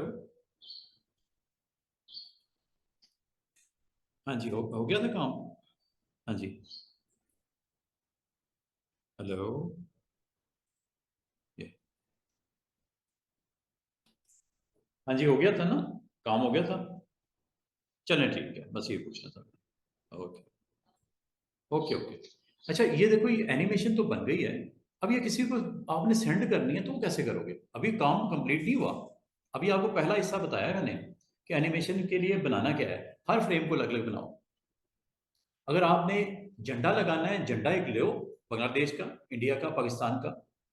हाँ जी, हो गया था काम। हाँ जी, हेलो, ये हाँ जी, हो गया था ना, काम हो गया था। चलें ठीक है, बस ये पूछना था। Okay okay okay. अच्छा ये देखो, ये एनिमेशन तो बन गई है। अब ये किसी को आपने सेंड करनी है तो वो कैसे करोगे? अभी काम कंप्लीट नहीं हुआ। अभी आपको पहला हिस्सा बताया मैंने कि एनिमेशन के लिए बनाना क्या है। हर फ्रेम को अलग अलग बनाओ। अगर आपने झंडा लगाना है, झंडा एक ले, बांग्लादेश का, इंडिया का, पाकिस्तान का,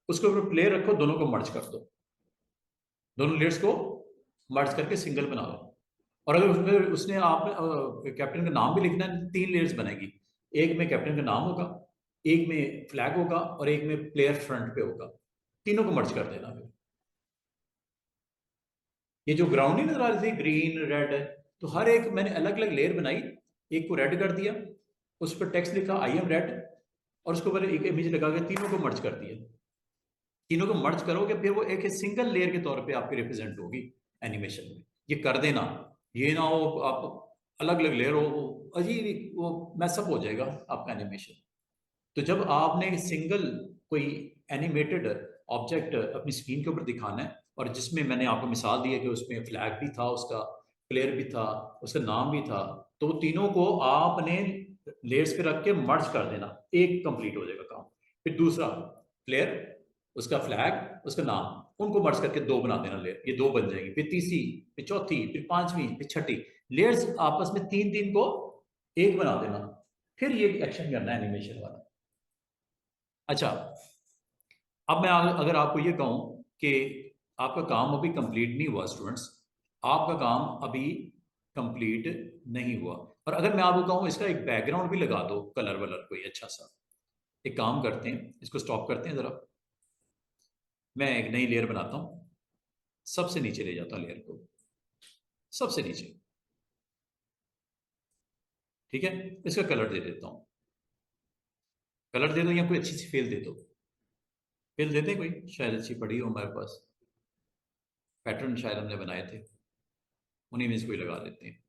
उसके ऊपर प्ले रखो, दोनों को मर्ज कर दो, दोनों लेयर्स को मर्ज करके सिंगल बना लो। और अगर उसमें उसने आप कैप्टन का नाम भी लिखना है, 3 लेयर्स बनेगी। एक में कैप्टन का नाम होगा, एक में फ्लैग होगा, और एक में प्लेयर फ्रंट पे होगा। तीनों को मर्ज कर देना। फिर ये जो ग्राउंड नहीं नजर आ रही थी, ग्रीन रेड, तो हर एक मैंने अलग अलग लेयर बनाई। एक को रेड कर दिया, उस पर टेक्स्ट लिखा आई एम रेड, और उसके ऊपर एक इमेज लगा के तीनों को मर्ज कर दिया। तीनों को मर्ज करोगे, फिर वो एक सिंगल लेयर के तौर पे आपकी रिप्रेजेंट होगी एनिमेशन में। ये कर देना, ये ना हो आप अलग अलग लेयर हो, अजीब वो मैसअप हो जाएगा आपका एनिमेशन। तो जब आपने सिंगल कोई एनिमेटेड ऑब्जेक्ट अपनी स्क्रीन के ऊपर दिखाना है, और जिसमें मैंने आपको मिसाल दी है कि उसमें फ्लैग भी था, उसका प्लेयर भी था, उसका नाम भी था, तो वो तीनों को आपने लेयर्स पे रख के मर्ज कर देना, एक कंप्लीट हो जाएगा काम। फिर दूसरा प्लेयर, उसका फ्लैग, उसका नाम, उनको मर्ज करके 2 बना देना लेयर, ये 2 बन जाएंगी। फिर तीसरी, फिर चौथी, फिर पांचवी, फिर छठी, लेयर्स आपस में 3-3 को एक बना देना। फिर ये एक्शन करना है एनिमेशन वाला। अच्छा, अब मैं अगर आपको ये कहूं कि आपका काम अभी कंप्लीट नहीं हुआ स्टूडेंट्स, आपका काम अभी कंप्लीट नहीं हुआ, और अगर मैं आपको कहूं इसका एक बैकग्राउंड भी लगा दो, कलर वलर कोई अच्छा सा, एक काम करते हैं, इसको स्टॉप करते हैं जरा। मैं एक नई लेयर बनाता हूं, सबसे नीचे ले जाता हूं लेयर को, सबसे नीचे। ठीक है, इसका कलर दे देता हूं। कलर दे दो या कोई अच्छी सी फेल दे दो। फेल देते कोई, शायद अच्छी पड़ी हो हमारे पास, पैटर्न शायद हमने बनाए थे, उन्हीं में से कोई लगा देते हैं।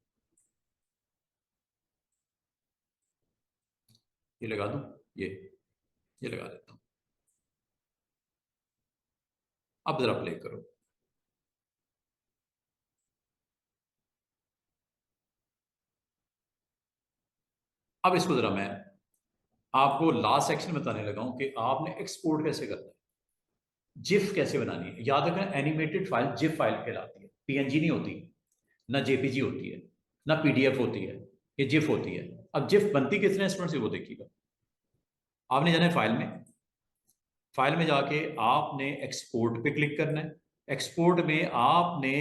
ये लगा दूं, ये लगा देता हूं। अब जरा प्ले करो। अब इसको जरा मैं आपको लास्ट सेक्शन बताने लगा हूं कि आपने एक्सपोर्ट कैसे करना है, जिफ कैसे बनानी है। याद रखना, एनिमेटेड फाइल जिफ फाइल कहलाती है, पीएनजी नहीं होती, ना जेपीजी होती है, ना पीडीएफ होती है, ये जिफ होती है। अब जिफ बनती कितने स्टूडेंट से वो देखिएगा। आपने जाना है फाइल में, फाइल में जाके आपने एक्सपोर्ट पे क्लिक करना है। एक्सपोर्ट में आपने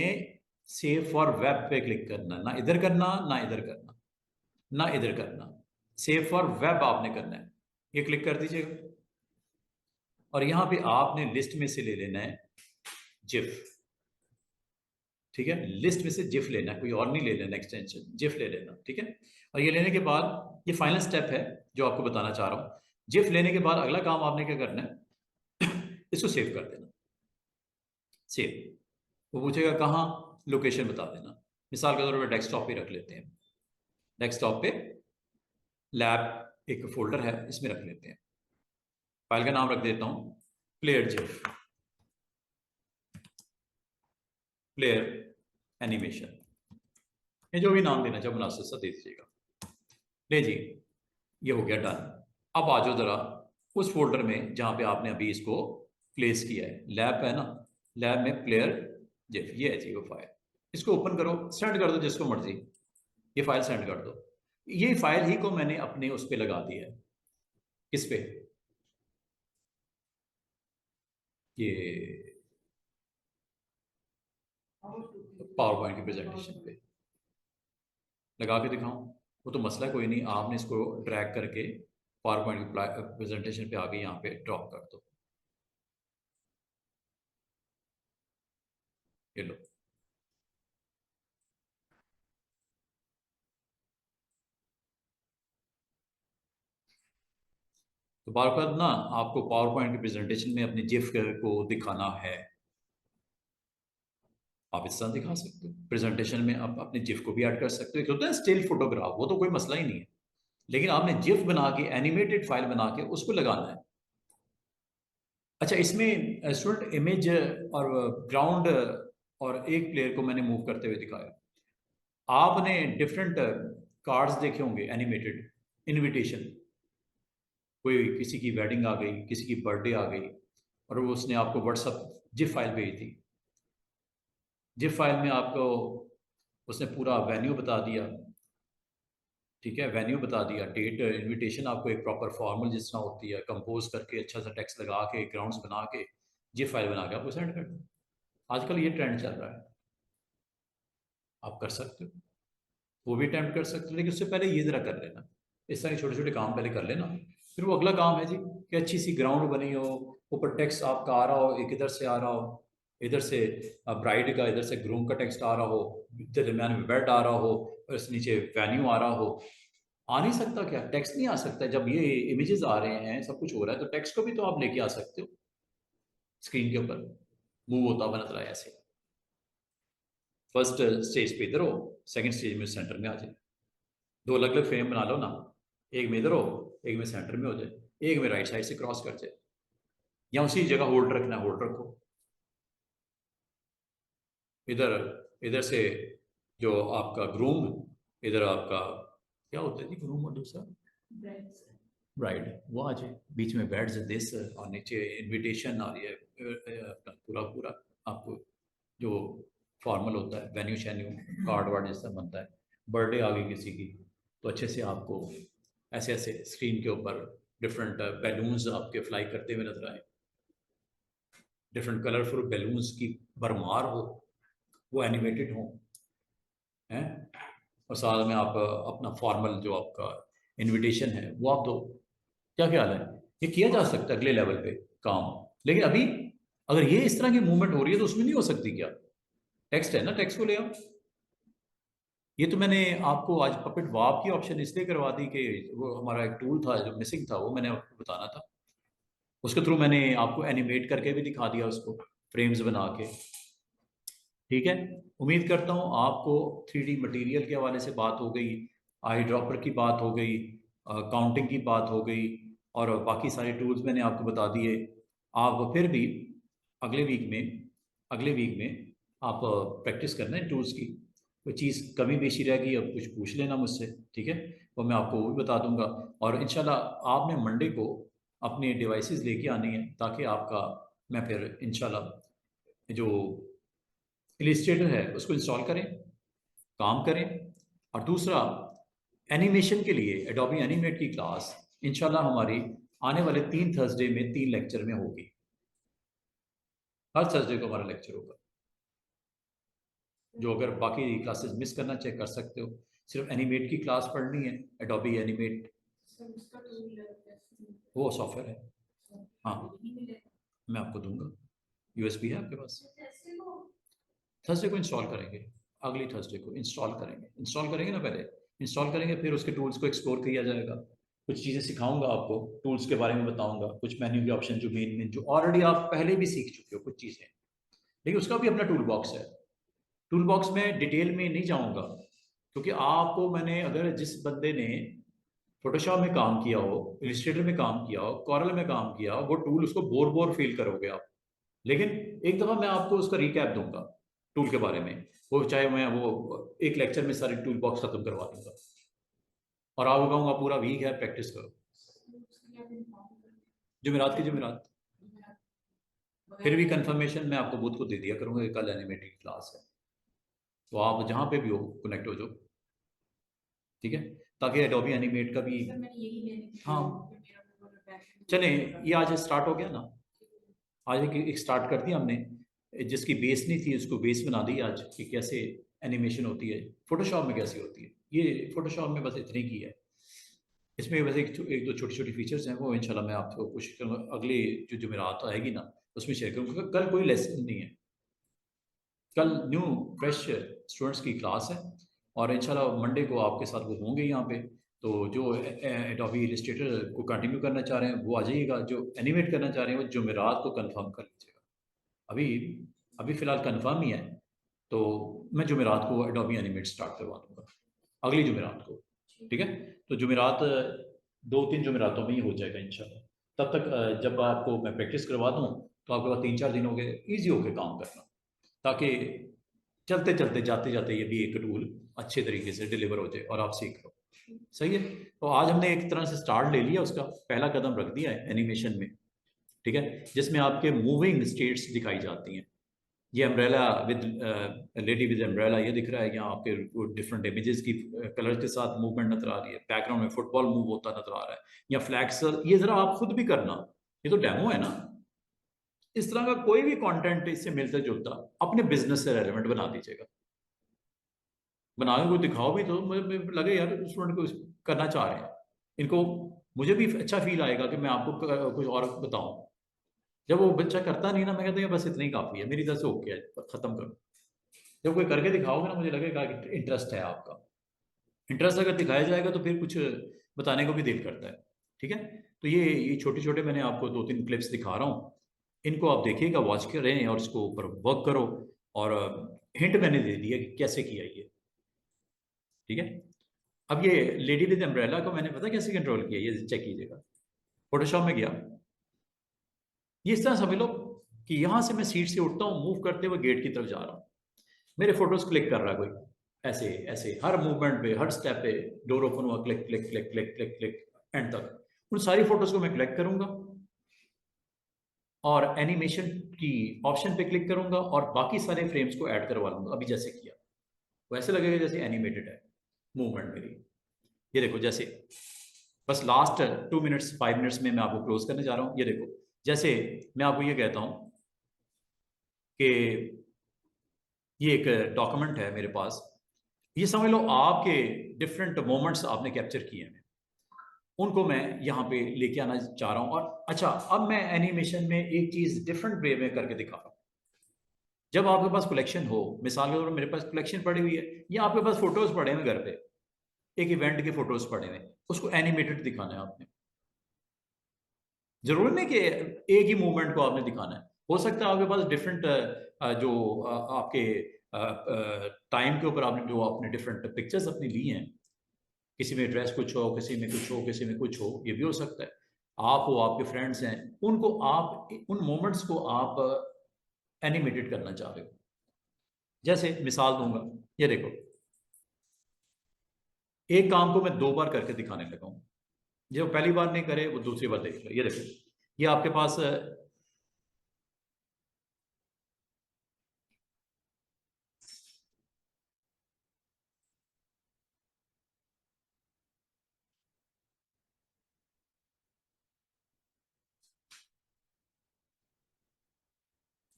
सेव फॉर वेब पे क्लिक करना, ना इधर करना ना इधर करना, ना इधर करना, सेव फॉर वेब आपने करना है। ये क्लिक कर दीजिएगा, और यहां पे आपने लिस्ट में से ले लेना है जिफ। ठीक है, लिस्ट में से जिफ लेना है, कोई और नहीं ले लेना एक्सटेंशन, जिफ ले लेना। ठीक है, और ये लेने के बाद ये फाइनल स्टेप है जो आपको बताना चाह रहा हूं। जिफ लेने के बाद अगला काम आपने क्या करना है, इसको सेव कर देना। सेव, वो पूछेगा कहाँ, लोकेशन बता देना। मिसाल के तौर पर डेस्कटॉप पे रख लेते हैं, डेस्कटॉप पे लैब एक फोल्डर है, इसमें रख लेते हैं। फाइल का नाम रख देता हूं प्लेयर जिफ, प्लेयर एनिमेशन, ये जो भी नाम देना चाहे मुनासिब सा दे दीजिएगा। ले जी, ये हो गया डन। अब आ जाओ जरा उस फोल्डर में जहां पे आपने अभी इसको प्लेस किया है, लैब है ना, लैब में प्लेयर जिफ, ये है जी वो फाइल। इसको ओपन करो, सेंड कर दो जिसको मर्जी, ये फाइल सेंड कर दो। ये फाइल ही को मैंने अपने उस पे लगा दिया है, किस पे, ये पावर पॉइंट की प्रेजेंटेशन पे लगा के दिखाऊं। वो तो मसला कोई नहीं, आपने इसको ड्रैग करके पावर पॉइंट प्रेजेंटेशन पे आगे यहाँ पे ड्रॉप कर दो। ये लो। तो बार बार ना आपको पावर पॉइंट की प्रेजेंटेशन में अपनी जिफ को दिखाना है, आप इस तरह दिखा सकते हो प्रेजेंटेशन में। आप अपने जिफ को भी ऐड कर सकते हो, एक होता है स्टिल फोटोग्राफ, वो तो कोई मसला ही नहीं है, लेकिन आपने जिफ बना के एनिमेटेड फाइल बना के उसको लगाना है। अच्छा, इसमें स्टूडेंट इमेज और ग्राउंड और एक प्लेयर को मैंने मूव करते हुए दिखाया। आपने डिफरेंट कार्ड्स देखे होंगे एनिमेटेड, इनविटेशन, कोई किसी की वेडिंग आ गई, किसी की बर्थडे आ गई, और वो उसने आपको व्हाट्सअप जिफ फाइल भेजी थी। जिफ फाइल में आपको उसने पूरा वेन्यू बता दिया, ठीक है, वेन्यू बता दिया, डेट, इनविटेशन आपको एक प्रॉपर फॉर्मल जिस तरह होती है कंपोज करके अच्छा सा टेक्स्ट लगा के ग्राउंड्स बना के जिफ फाइल बना के आपको सेंड कर दो। आजकल ये ट्रेंड चल रहा है, आप कर सकते हो, वो भी अटैम्प्ट कर सकते हो, लेकिन उससे पहले ये ज़रा कर लेना, इस तरह के छोटे छोटे काम पहले कर लेना। फिर वो अगला काम है जी कि अच्छी सी ग्राउंड बनी हो, ऊपर टेक्स्ट आपका आ रहा हो, एक इधर से आ रहा हो, इधर से ब्राइड का, इधर से ग्रूम का टेक्स्ट आ रहा हो, दरमियान में बेड आ रहा हो, और इस नीचे वेन्यू आ रहा हो। आ नहीं सकता क्या? टेक्स्ट नहीं आ सकता? जब ये इमेजेस आ रहे हैं, सब कुछ हो रहा है, तो टेक्स्ट को भी तो आप लेके आ सकते हो स्क्रीन के ऊपर, मूव होता हुआ नजर आया ऐसे। फर्स्ट स्टेज पे इधर हो, सेकंड स्टेज में सेंटर में आ जाए। दो अलग अलग फ्रेम बना लो ना, एक में इधर हो, एक में सेंटर में हो जाए, एक में राइट साइड से क्रॉस कर जाए, या उसी जगह होल्ड रखना, होल्ड रखो। इधर, इधर से जो आपका ग्रूम, इधर आपका क्या होता है जी, ग्रूम और दूसरा ब्राइड, वो आ जाए, बीच में बेड्स दिस, और नीचे इनविटेशन, और ये अपना पूरा पूरा आपको जो फॉर्मल होता है वेन्यू शैन्यू कार्ड वार्ड जैसा बनता है। बर्थडे आ गई किसी की, तो अच्छे से आपको ऐसे ऐसे स्क्रीन के ऊपर डिफरेंट बैलून्स आपके फ्लाई करते हुए नजर आए, डिफरेंट कलरफुल बैलून्स की भरमार हो, वो एनिमेटेड हो हैं, और साथ में आप अपना फॉर्मल जो आपका इनविटेशन है वो आप दो। क्या ख्याल है? ये किया जा सकता है अगले लेवल पे काम, लेकिन अभी अगर ये इस तरह की मूवमेंट हो रही है तो उसमें नहीं हो सकती क्या? टेक्स्ट है ना, टेक्स्ट को ले आओ। ये तो मैंने आपको आज पपेट वाप की ऑप्शन इसलिए करवा दी कि वो हमारा एक टूल था जो मिसिंग था, वो मैंने आपको बताना था, उसके थ्रू मैंने आपको एनिमेट करके भी दिखा दिया उसको, फ्रेम्स बना के। ठीक है, उम्मीद करता हूँ आपको 3D मटेरियल के हवाले से बात हो गई, आई ड्रॉपर की बात हो गई, काउंटिंग की बात हो गई, और बाकी सारे टूल्स मैंने आपको बता दिए। आप फिर भी अगले वीक में, अगले वीक में आप प्रैक्टिस करना है टूल्स की, कोई चीज़ कमी बेशी रह गई अब कुछ पूछ लेना मुझसे, ठीक है, वो मैं आपको वो भी बता दूंगा। और इंशाल्लाह आपने मंडे को अपने डिवाइसेस लेके आनी है, ताकि आपका मैं फिर इंशाल्लाह जो इलिस्ट्रेटर है उसको इंस्टॉल करें, काम करें। और दूसरा, एनिमेशन के लिए एडोबी एनिमेट की क्लास इंशाल्लाह हमारी आने वाले 3 थर्सडे में 3 लेक्चर में होगी। हर थर्सडे को हमारा लेक्चर होगा, जो अगर बाकी क्लासेस मिस करना चाहे कर सकते हो, सिर्फ एनिमेट की क्लास पढ़नी है, एडोबी एनिमेट वो सॉफ्टवेयर है। हाँ, मैं आपको दूंगा, यूएसबी है आपके पास? थर्सडे को इंस्टॉल करेंगे, अगली थर्सडे को इंस्टॉल करेंगे ना, पहले इंस्टॉल करेंगे, फिर उसके टूल्स को एक्सप्लोर किया जाएगा। कुछ चीज़ें सिखाऊंगा आपको, टूल्स के बारे में बताऊंगा, कुछ मेन्यू के ऑप्शन जो मेन मेन जो ऑलरेडी आप पहले भी सीख चुके हो कुछ चीज़ें, लेकिन उसका भी अपना टूल बॉक्स है। टूल बॉक्स में डिटेल में नहीं जाऊंगा, क्योंकि आपको मैंने, अगर जिस बंदे ने फोटोशॉप में काम किया हो, इलिस्ट्रेटर में काम किया हो, कॉरल में काम किया हो, वो टूल उसको बोर बोर फील करोगे आप। लेकिन एक दफ़ा मैं आपको उसका रिकैप दूंगा टूल के बारे में, वो चाहे मैं वो एक लेक्चर में सारी टूल बॉक्स खत्म करवा दूंगा, और आपको कहूँगा पूरा वीक है प्रैक्टिस करो। जुमेरात की जुमेरात, फिर भी कंफर्मेशन मैं आपको बुध को दे दिया करूँगा कि कल एनिमेटेड क्लास है, तो आप जहाँ पे भी हो कनेक्ट हो जाओ, ठीक है, ताकि एडोबी एनिमेट का भी। हाँ, चले, ये आज स्टार्ट हो गया ना, आज एक स्टार्ट कर दिया हमने, जिसकी बेस नहीं थी उसको बेस बना दी आज, कि कैसे एनिमेशन होती है फोटोशॉप में, कैसी होती है, ये फोटोशॉप में बस इतने की है। इसमें बस एक दो छोटी छोटी फीचर्स हैं, वो इंशाल्लाह मैं आपको कोशिश करूँगा अगले जो जुमेरात आएगी ना उसमें शेयर करूँगा। कल कोई लेसन नहीं है, कल न्यू फ्रेश स्टूडेंट्स की क्लास है और इंशाल्लाह मंडे को आपके साथ वो होंगे यहाँ पे। तो जो एडोबी इलस्ट्रेटर को कंटिन्यू करना चाह रहे हैं वो आ जाइएगा, जो एनिमेट करना चाह रहे हैं वो जुमेरात को कंफर्म कर लीजिएगा। अभी अभी फ़िलहाल कंफर्म ही है, तो मैं जुमेरात को एडोबी एनिमेट स्टार्ट करवा दूँगा, अगली जुमेरात को। ठीक है, तो जुमेरात 2-3 जुमेरातों में ही हो जाएगा इंशाल्लाह। तब तक जब आपको मैं प्रैक्टिस करवा दूँ तो आपके पास 3-4 दिन हो गए, ईज़ी हो गए काम करना, ताकि चलते चलते जाते जाते ये भी एक टूल अच्छे तरीके से डिलीवर हो जाए और आप सीख लो। सही है, तो आज हमने एक तरह से स्टार्ट ले लिया, उसका पहला कदम रख दिया है एनिमेशन में। ठीक है, जिसमें आपके मूविंग स्टेट्स दिखाई जाती हैं। ये umbrella with lady with umbrella ये दिख रहा है, यहाँ आपके डिफरेंट इमेजेस की कलर के साथ मूवमेंट नजर आ रही है, बैकग्राउंड में फुटबॉल मूव होता नजर आ रहा है, या फ्लैक्स। ये जरा आप खुद भी करना, ये तो डेमो है ना। इस तरह का कोई भी कंटेंट इससे मिलता जुलता अपने बिजनेस से रेलेवेंट बना दीजिएगा। बना के कोई दिखाओ भी तो मुझे लगे यार स्टूडेंट को करना चाह रहे हैं इनको, मुझे भी अच्छा फील आएगा कि मैं आपको कुछ और बताऊं। जब वो बच्चा करता नहीं ना, मैं कहता हूँ बस इतना ही काफ़ी है मेरी तरफ से, ओके है, ख़त्म करो। जब कोई करके दिखाओगे ना, मुझे लगेगा कि इंटरेस्ट है आपका। इंटरेस्ट अगर दिखाया जाएगा तो फिर कुछ बताने को भी दिल करता है। ठीक है, तो ये छोटे छोटे मैंने आपको 2-3 क्लिप्स दिखा रहा हूँ, इनको आप देखिएगा, वॉच करें और इसको ऊपर वर्क करो। और हिंट मैंने दे दिया कि कैसे किया ये। ठीक है, अब ये लेडी विद अम्ब्रेला को मैंने पता कैसे कंट्रोल किया, ये चेक कीजिएगा। फोटोशॉप में गया, ये इस तरह समझ लो कि यहां से मैं सीट से उठता हूँ, मूव करते हुए गेट की तरफ जा रहा हूँ, मेरे फोटोज क्लिक कर रहा है कोई, ऐसे ऐसे हर मूवमेंट पे, हर स्टेप पे डोर ओपन हुआ, click click click click click click and तक। उन सारी फोटोज को मैं क्लिक करूंगा और एनिमेशन की ऑप्शन पे क्लिक करूंगा और बाकी सारे फ्रेम्स को ऐड करवा लूंगा, अभी जैसे किया वैसे लगेगा जैसे एनिमेटेड है मूवमेंट मेरी। ये देखो, जैसे बस लास्ट 2 मिनट्स 5 मिनट्स में मैं आपको क्लोज करने जा रहा हूँ। ये देखो, जैसे मैं आपको ये कहता हूँ कि ये एक डॉक्यूमेंट है मेरे पास, ये समझ लो आपके डिफरेंट मोमेंट्स आपने कैप्चर किए हैं, उनको मैं यहाँ पे लेके आना चाह रहा हूँ। और अच्छा, अब मैं एनिमेशन में एक चीज डिफरेंट वे में करके दिखा रहा हूँ। जब आपके पास कलेक्शन हो, मिसाल के तौर पर मेरे पास कलेक्शन पड़ी हुई है, या आपके पास फोटोज पड़े हैं घर पे, एक इवेंट के फोटोज पड़े हुए, उसको एनिमेटेड दिखाना है आपने। जरूरी नहीं कि एक ही मूवमेंट को आपने दिखाना है, हो सकता है आपके पास डिफरेंट जो आपके टाइम के ऊपर आपने जो आपने डिफरेंट पिक्चर्स अपनी ली हैं, किसी में ड्रेस कुछ हो, किसी में कुछ हो, किसी में कुछ हो, ये भी हो सकता है। आप हो, आपके फ्रेंड्स हैं, उनको आप उन मोमेंट्स को आप एनिमेटेड करना चाह रहे हो। जैसे मिसाल दूंगा, ये देखो, एक काम को मैं 2 बार करके दिखाने लगा हूं, जो पहली बार नहीं करे वो दूसरी बार देख लो। ये देखो, ये आपके पास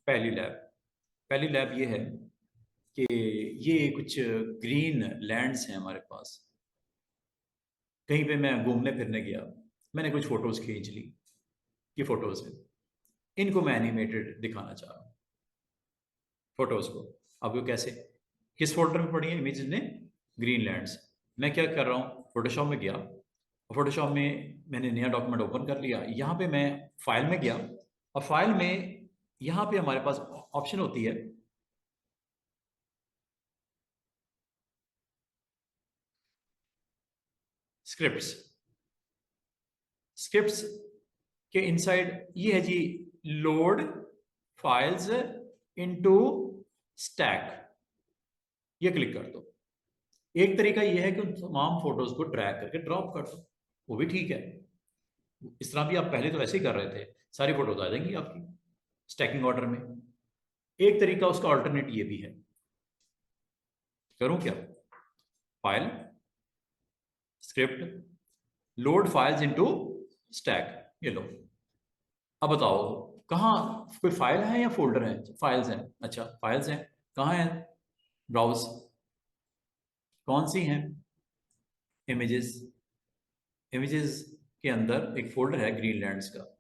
पहली लैब ये है कि ये कुछ ग्रीन लैंड्स हैं हमारे पास। कहीं पे मैं घूमने फिरने गया, मैंने कुछ फोटोज खींच ली, ये फोटोज है, इनको मैं एनिमेटेड दिखाना चाह रहा हूँ फोटोज को। अब वो कैसे, किस फोल्डर में पड़ी है इमेजेस ने, ग्रीन लैंड्स। मैं क्या कर रहा हूँ, फोटोशॉप में गया, फोटोशॉप में मैंने नया डॉक्यूमेंट ओपन कर लिया, यहाँ पे मैं फाइल में गया, और फाइल में यहाँ पे हमारे पास ऑप्शन होती है स्क्रिप्ट्स। स्क्रिप्ट्स के इनसाइड ये है जी, लोड फाइल्स इनटू स्टैक, ये क्लिक कर दो। एक तरीका ये है कि उन तमाम फोटोज को ड्रैग करके ड्रॉप कर दो, वो भी ठीक है। इस तरह भी आप पहले तो ऐसे ही कर रहे थे, सारी फोटोज आ जाएंगी आपकी स्टैकिंग ऑर्डर में। एक तरीका उसका अल्टरनेट ये भी है, करूं क्या, file, script, load files into stack, ये लो। अब बताओ कहाँ, कोई फाइल है या फोल्डर है, फाइल्स हैं, अच्छा फाइल्स हैं, कहाँ है, ब्राउज, कौन सी हैं, इमेजेस, इमेजेस के अंदर एक फोल्डर है ग्रीनलैंड्स का,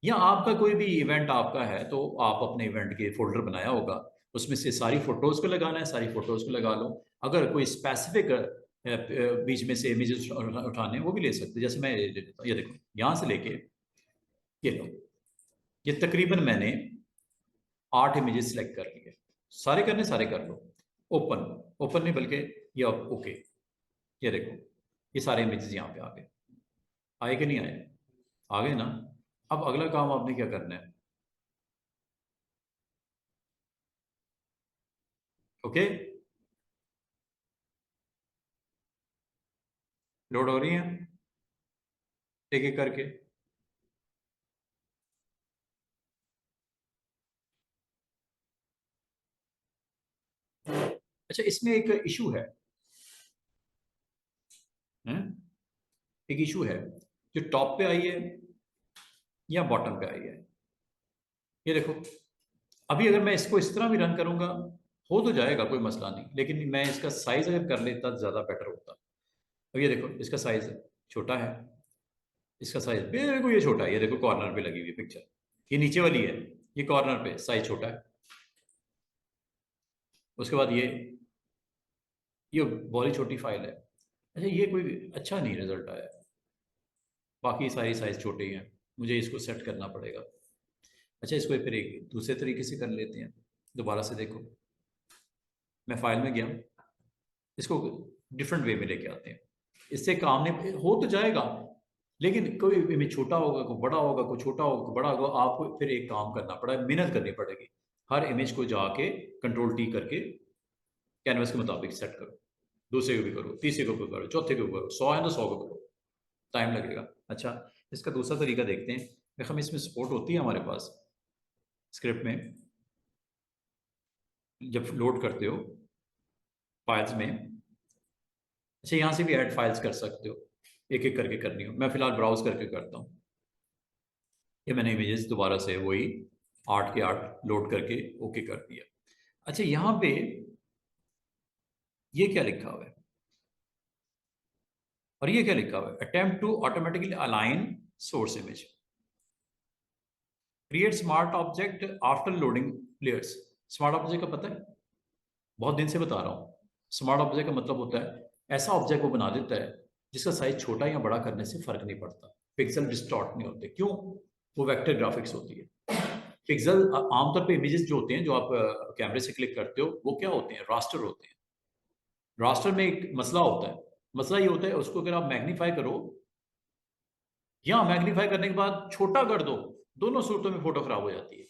या आपका कोई भी इवेंट आपका है तो आप अपने इवेंट के फोल्डर बनाया होगा, उसमें से सारी फोटोज को लगाना है, सारी फोटोज को लगा लो। अगर कोई स्पेसिफिक बीच में से इमेजेस उठाने हैं, वो भी ले सकते हैं। जैसे मैं ये देता हूँ, ये देखो यहाँ से लेके ये लो, ये तकरीबन मैंने 8 इमेजेस सेलेक्ट कर लिए। सारे करने सारे कर लो। ओपन, ओपन नहीं बल्कि ये ओके, ये देखो ये सारे इमेजेस यहाँ पे आ गए। आए कि नहीं आए? आ गए ना। अब अगला काम आपने क्या करना है? ओके, लोड हो रही है एक एक करके। अच्छा, इसमें एक इशू है, हैं? एक इशू है, जो टॉप पे आई है या बॉटम पे आई है। ये देखो, अभी अगर मैं इसको इस तरह भी रन करूंगा हो तो जाएगा, कोई मसला नहीं, लेकिन मैं इसका साइज अगर कर लेता तो ज्यादा बेटर होता। अब ये देखो इसका साइज छोटा है, इसका साइज बिल्कुल ये छोटा है। ये देखो कॉर्नर पे लगी हुई पिक्चर, ये नीचे वाली है, ये कॉर्नर पे साइज छोटा है। उसके बाद ये बहुत ही छोटी फाइल है। अच्छा, ये कोई अच्छा नहीं रिजल्ट आया, बाकी सारी साइज छोटे ही हैं, मुझे इसको सेट करना पड़ेगा। अच्छा, इसको फिर एक दूसरे तरीके से कर लेते हैं। दोबारा से देखो, मैं फाइल में गया, इसको डिफरेंट वे में लेके आते हैं। इससे काम नहीं हो तो जाएगा, लेकिन कोई इमेज छोटा होगा, कोई बड़ा होगा, कोई छोटा होगा, कोई बड़ा होगा, आपको फिर एक काम करना पड़ेगा, मेहनत करनी पड़ेगी। हर इमेज को जाके कंट्रोल टी करके कैनवस के मुताबिक सेट करो, दूसरे को भी करो, तीसरे को भी करो, चौथे को भी करो, 100 है तो 100 को करो, टाइम लगेगा। अच्छा, इसका दूसरा तरीका देखते हैं। देखो हम इसमें सपोर्ट होती है हमारे पास स्क्रिप्ट में, जब लोड करते हो फाइल्स में। अच्छा, यहाँ से भी ऐड फाइल्स कर सकते हो, एक एक करके करनी हो। मैं फिलहाल ब्राउज करके करता हूँ। ये मैंने इमेजेस दोबारा से वही 8 के 8 लोड करके ओके कर दिया। अच्छा, यहाँ पे ये क्या लिखा हुआ है और ये क्या लिखा हुआ है? Attempt to automatically align source image, create smart object after loading layers. Smart object का पता है? बहुत दिन से बता रहा हूँ। स्मार्ट ऑब्जेक्ट का मतलब होता है ऐसा ऑब्जेक्ट वो बना देता है जिसका साइज छोटा या बड़ा करने से फर्क नहीं पड़ता, पिक्सल डिस्टॉर्ट नहीं होते। क्यों? वो वेक्टर ग्राफिक्स होती है। पिक्सल आमतौर पे इमेजेस जो होते हैं, जो आप कैमरे से क्लिक करते हो, वो क्या होते हैं? रास्टर होते हैं। रास्टर में एक मसला होता है, मसला ये होता है उसको अगर आप मैग्नीफाई करो या मैग्नीफाई करने के बाद छोटा कर दो, दोनों सूरतों में फोटो खराब हो जाती है।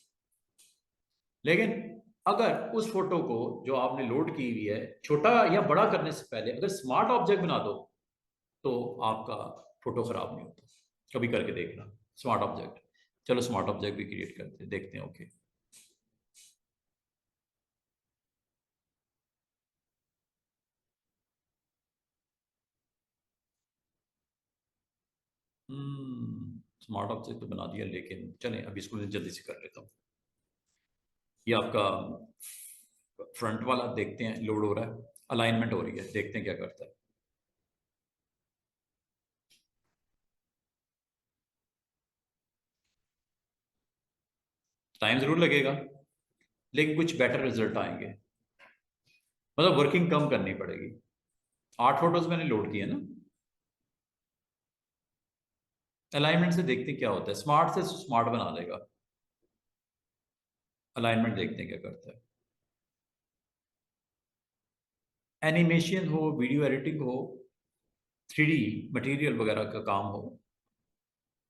लेकिन अगर उस फोटो को जो आपने लोड की हुई है छोटा या बड़ा करने से पहले अगर स्मार्ट ऑब्जेक्ट बना दो तो आपका फोटो खराब नहीं होता। कभी करके देखना स्मार्ट ऑब्जेक्ट। चलो स्मार्ट ऑब्जेक्ट भी क्रिएट करते हैं, देखते हैं। ओके, स्मार्ट ऑब्जेक्ट तो बना दिया, लेकिन चलें अभी इसको मैं जल्दी से कर लेता हूँ। ये आपका फ्रंट वाला देखते हैं, लोड हो रहा है, अलाइनमेंट हो रही है, देखते हैं क्या करता है। टाइम जरूर लगेगा, लेकिन कुछ बेटर रिजल्ट आएंगे। मतलब वर्किंग कम करनी पड़ेगी। 8 फोटोज मैंने लोड किए ना। अलाइनमेंट से देखते हैं क्या होता है, स्मार्ट से स्मार्ट बना देगा। अलाइनमेंट देखते हैं क्या करता है। एनिमेशन हो, वीडियो एडिटिंग हो, 3D मटेरियल वगैरह का काम हो,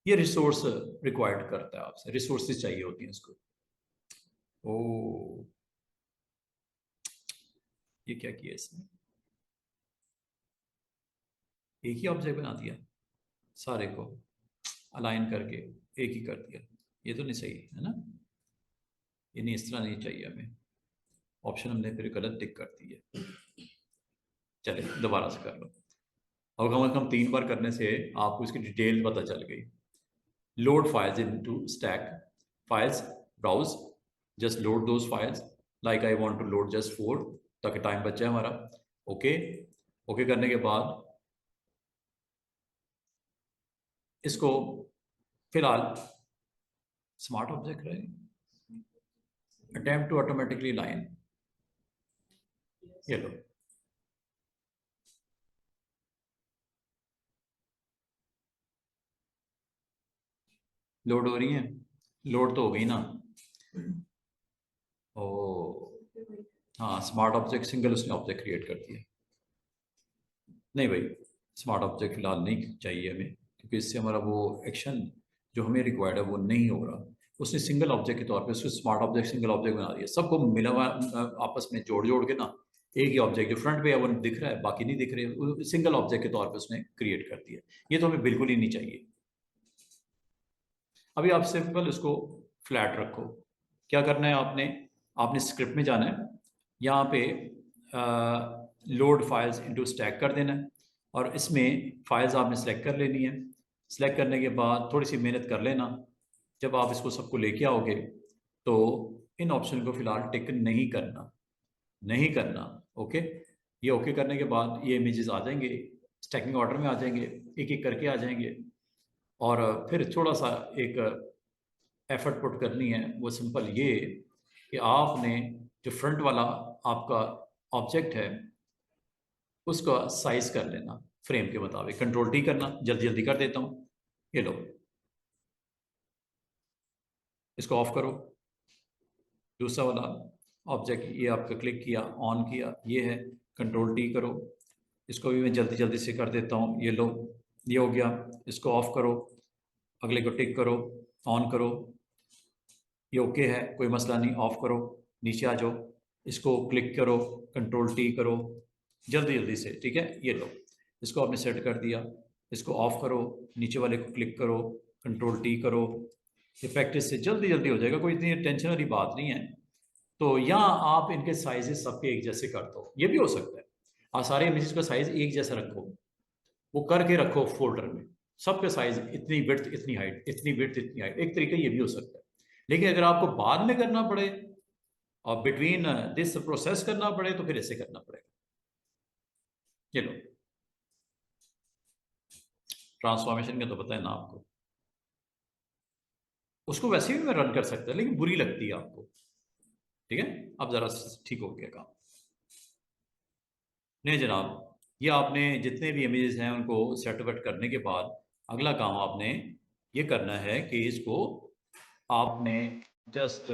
ये रिसोर्स रिक्वायर्ड करता है, आपसे रिसोर्सेज चाहिए होती हैं इसको। ओ, ये क्या किया इसने? एक ही ऑब्जेक्ट बना दिया, सारे को अलाइन करके एक ही कर दिया। ये तो नहीं सही है ना, ये नहीं, इस तरह नहीं चाहिए हमें। ऑप्शन हमने फिर गलत टिक कर दी है। चले दोबारा से कर लो। और कम से कम 3 बार करने से आपको इसकी डिटेल पता चल गई। Load files into stack files, browse, just load those files, like I want to load just 4, ताकि टाइम बचे हमारा। ओके, ओके करने के बाद इसको फिलहाल स्मार्ट ऑब्जेक्ट रहे, अटेम्प्ट टू ऑटोमेटिकली लाइन, ये लो। लोड हो रही है, लोड तो हो गई ना। ओ हाँ, स्मार्ट ऑब्जेक्ट सिंगल उसने ऑब्जेक्ट क्रिएट कर दिया। नहीं भाई, स्मार्ट ऑब्जेक्ट फिलहाल नहीं चाहिए हमें, क्योंकि इससे हमारा वो एक्शन जो हमें रिक्वायर्ड है वो नहीं हो रहा। उसने सिंगल ऑब्जेक्ट के तौर पे उसको स्मार्ट ऑब्जेक्ट सिंगल ऑब्जेक्ट बना दिया, सबको मिला हुआ आपस में जोड़ जोड़ के ना, एक ही ऑब्जेक्ट जो फ्रंट पे है वो दिख रहा है, बाकी नहीं दिख रहे, सिंगल ऑब्जेक्ट के तौर पे उसने क्रिएट कर दिया। ये तो हमें बिल्कुल ही नहीं चाहिए। अभी आप सिंपल इसको फ्लैट रखो। क्या करना है आपने, आपने स्क्रिप्ट में जाना है, यहाँ पे लोड फाइल्स इनटू स्टैक कर देना है, और इसमें फाइल्स आपने सेलेक्ट कर लेनी है। सेलेक्ट करने के बाद थोड़ी सी मेहनत कर लेना। जब आप इसको सबको लेके आओगे तो इन ऑप्शन को फिलहाल टिक नहीं करना, नहीं करना। ओके, ये ओके करने के बाद ये इमेजेस आ जाएंगे, स्टैकिंग ऑर्डर में आ जाएंगे, एक एक करके आ जाएंगे। और फिर थोड़ा सा एक एफर्ट पुट करनी है, वो सिंपल ये कि आपने जो फ्रंट वाला आपका ऑब्जेक्ट है उसका साइज कर लेना फ्रेम के मुताबिक। कंट्रोल टी करना, जल्दी जल्दी कर देता हूँ, ये लो। इसको ऑफ करो। दूसरा वाला ऑब्जेक्ट ये आपका क्लिक किया, ऑन किया, ये है। कंट्रोल टी करो, इसको भी मैं जल्दी जल्दी से कर देता हूँ, ये लो। ये हो गया। इसको ऑफ करो, अगले को टिक करो, ऑन करो, ये ओके है, कोई मसला नहीं। ऑफ करो, नीचे आ जाओ, इसको क्लिक करो, कंट्रोल टी करो, जल्दी जल्दी से, ठीक है। ये लो, इसको आपने सेट कर दिया। इसको ऑफ करो, नीचे वाले को क्लिक करो, कंट्रोल टी करो। ये प्रैक्टिस से जल्दी जल्दी हो जाएगा, कोई इतनी टेंशन वाली बात नहीं है। तो यहाँ आप इनके साइजेस सबके एक जैसे कर दो, ये भी हो सकता है। आप सारे इमेजेस का साइज एक जैसा रखो, वो करके रखो फोल्डर में, सबके साइज इतनी विड्थ इतनी हाइट, इतनी विड्थ इतनी हाइट, एक तरीका ये भी हो सकता है। लेकिन अगर आपको बाद में करना पड़े और बिटवीन दिस प्रोसेस करना पड़े तो फिर ऐसे करना पड़ेगा। चलो, ट्रांसफॉर्मेशन का तो पता है ना आपको, उसको वैसे भी मैं रन कर सकता है लेकिन बुरी लगती है आपको, ठीक है। अब जरा ठीक हो गया काम। नहीं जनाब, ये आपने जितने भी इमेजेस हैं उनको सेट वेट करने के बाद अगला काम आपने ये करना है कि इसको आपने जस्ट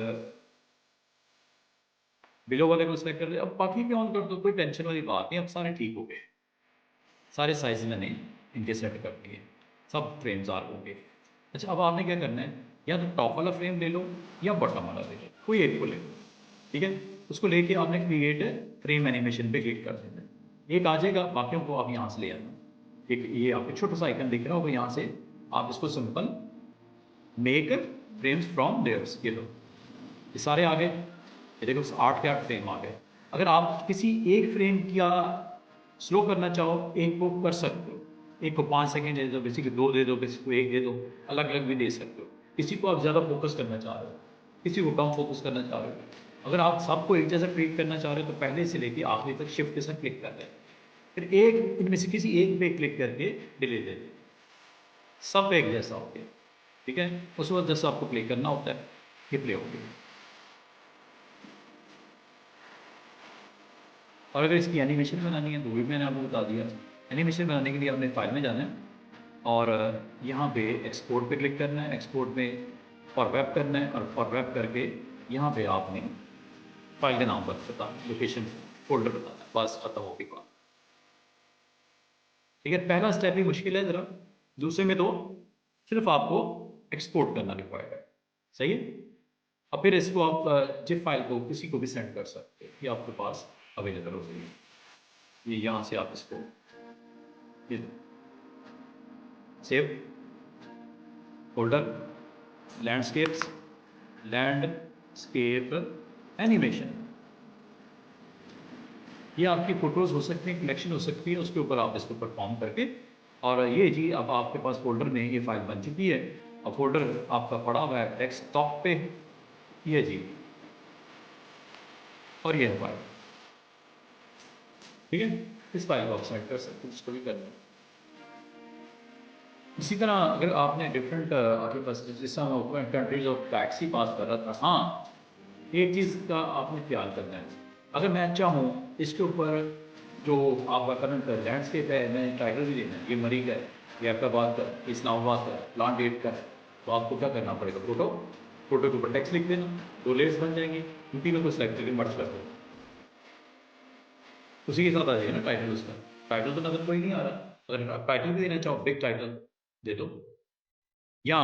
बिलो वाले को सिलेक्ट कर दिया। अब बाकी भी ऑन कर दो, कोई टेंशन वाली बात नहीं, अब सारे ठीक हो गए। सारे साइज मैंने इनके सेट कर दिए, सब फ्रेम्स आर हो गए। अच्छा, अब आपने क्या करना है, या तो टॉप वाला फ्रेम ले लो या बॉटम वाला ले लो, कोई एक को ले लो, ठीक है। उसको लेके आपने क्रिएट फ्रेम एनिमेशन पे क्लिक कर देना है, एक आ जाएगा, बाकियों को आप यहाँ से ले आना। एक ये आपको छोटा सा आइकन दिख रहा होगा, यहाँ से आप इसको simple make frames from layers, ये लो, ये सारे आ गए। ये देखो 8 के 8 फ्रेम आ गए। अगर आप किसी एक फ्रेम का स्लो करना चाहो, एक को कर सकते हो, एक को 5 सेकेंड दे दो, किसी को 2 दे दो, किसी को 1 दे दो, अलग अलग भी दे सकते हो। किसी को आप ज़्यादा फोकस करना चाह रहे हो, किसी को कम फोकस करना चाह रहे हो। अगर आप सबको एक जैसा क्लिक करना चाह रहे हो तो पहले से लेके आखिरी तक शिफ्ट के साथ क्लिक कर लें, फिर एक इनमें से किसी एक पे क्लिक करके डिलीट दे दें, सब एक जैसा हो गया, ठीक है। उस वक्त जैसा आपको प्ले करना होता है, ये प्ले हो गया। और अगर इसकी एनिमेशन बनानी है तो भी मैंने आपको बता दिया। एनिमेशन बनाने के लिए आपने फाइल में जाना है और यहाँ पे एक्सपोर्ट पे क्लिक करना है, एक्सपोर्ट में फॉर वेब करना है, और फॉर वेब करके यहाँ पे आपने फाइल का नाम बताना, लोकेशन फोल्डर बताना है, बस खत्म हो गई बात, ठीक है। पहला स्टेप ही मुश्किल है ज़रा, दूसरे में तो सिर्फ आपको एक्सपोर्ट करना रिक्वायर्ड है, सही है। अब फिर इसको आप जिप फाइल को किसी को भी सेंड कर सकते हैं, ये आपके पास अवेलेबल हो गई है। ये यहाँ से आप इसको ये save folder landscapes, landscape animation, ये आपकी फोटोज हो सकती हैं, कलेक्शन हो सकती है, उसके ऊपर आप इसको परफॉर्म करके, और ये जी अब आपके पास फोल्डर में ये फाइल बन चुकी है। और फोल्डर आपका पड़ा हुआ है डेस्कटॉप पे, ये जी, और ये है फाइल, ठीक है। इस फाइल को आप सेलेक्ट कर सकते हैं, इसको भी करना है। इसी तरह अगर आपने डिफरेंट आपके पास जिस तरह कंट्रीज ऑफ टैक्सी पास कर रहा था, हाँ, एक चीज़ का आपने ख्याल करना है। अगर मैं चाहूँ इसके ऊपर जो आपका करंट लैंडस्केप है, मैं टाइटल भी देना है, ये मरी का है, ये अहमदाबाद का है, ये इस्लामाबाद का है, प्लान डेट का है, तो आपको क्या करना पड़ेगा? फ़ोटो के ऊपर टेक्स्ट लिख देना, 2 लेयर्स बन जाएँगी, उन तीनों को सेलेक्ट करके मर्ज कर दो। उसी के साथ आ जाएगा ना टाइटल उसका। टाइटल तो नज़र कोई नहीं आ रहा। अगर आप टाइटल भी देना चाहो, बिग टाइटल दे दो, या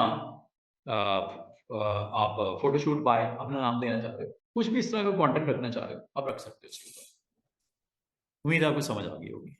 आप फ़ोटोशूट बाय अपना नाम देना चाहते हो। कुछ भी इस तरह का कंटेंट रखना चाह रहे हो, आप रख सकते हो उसके ऊपर। उम्मीद है आपको समझ आ गई होगी।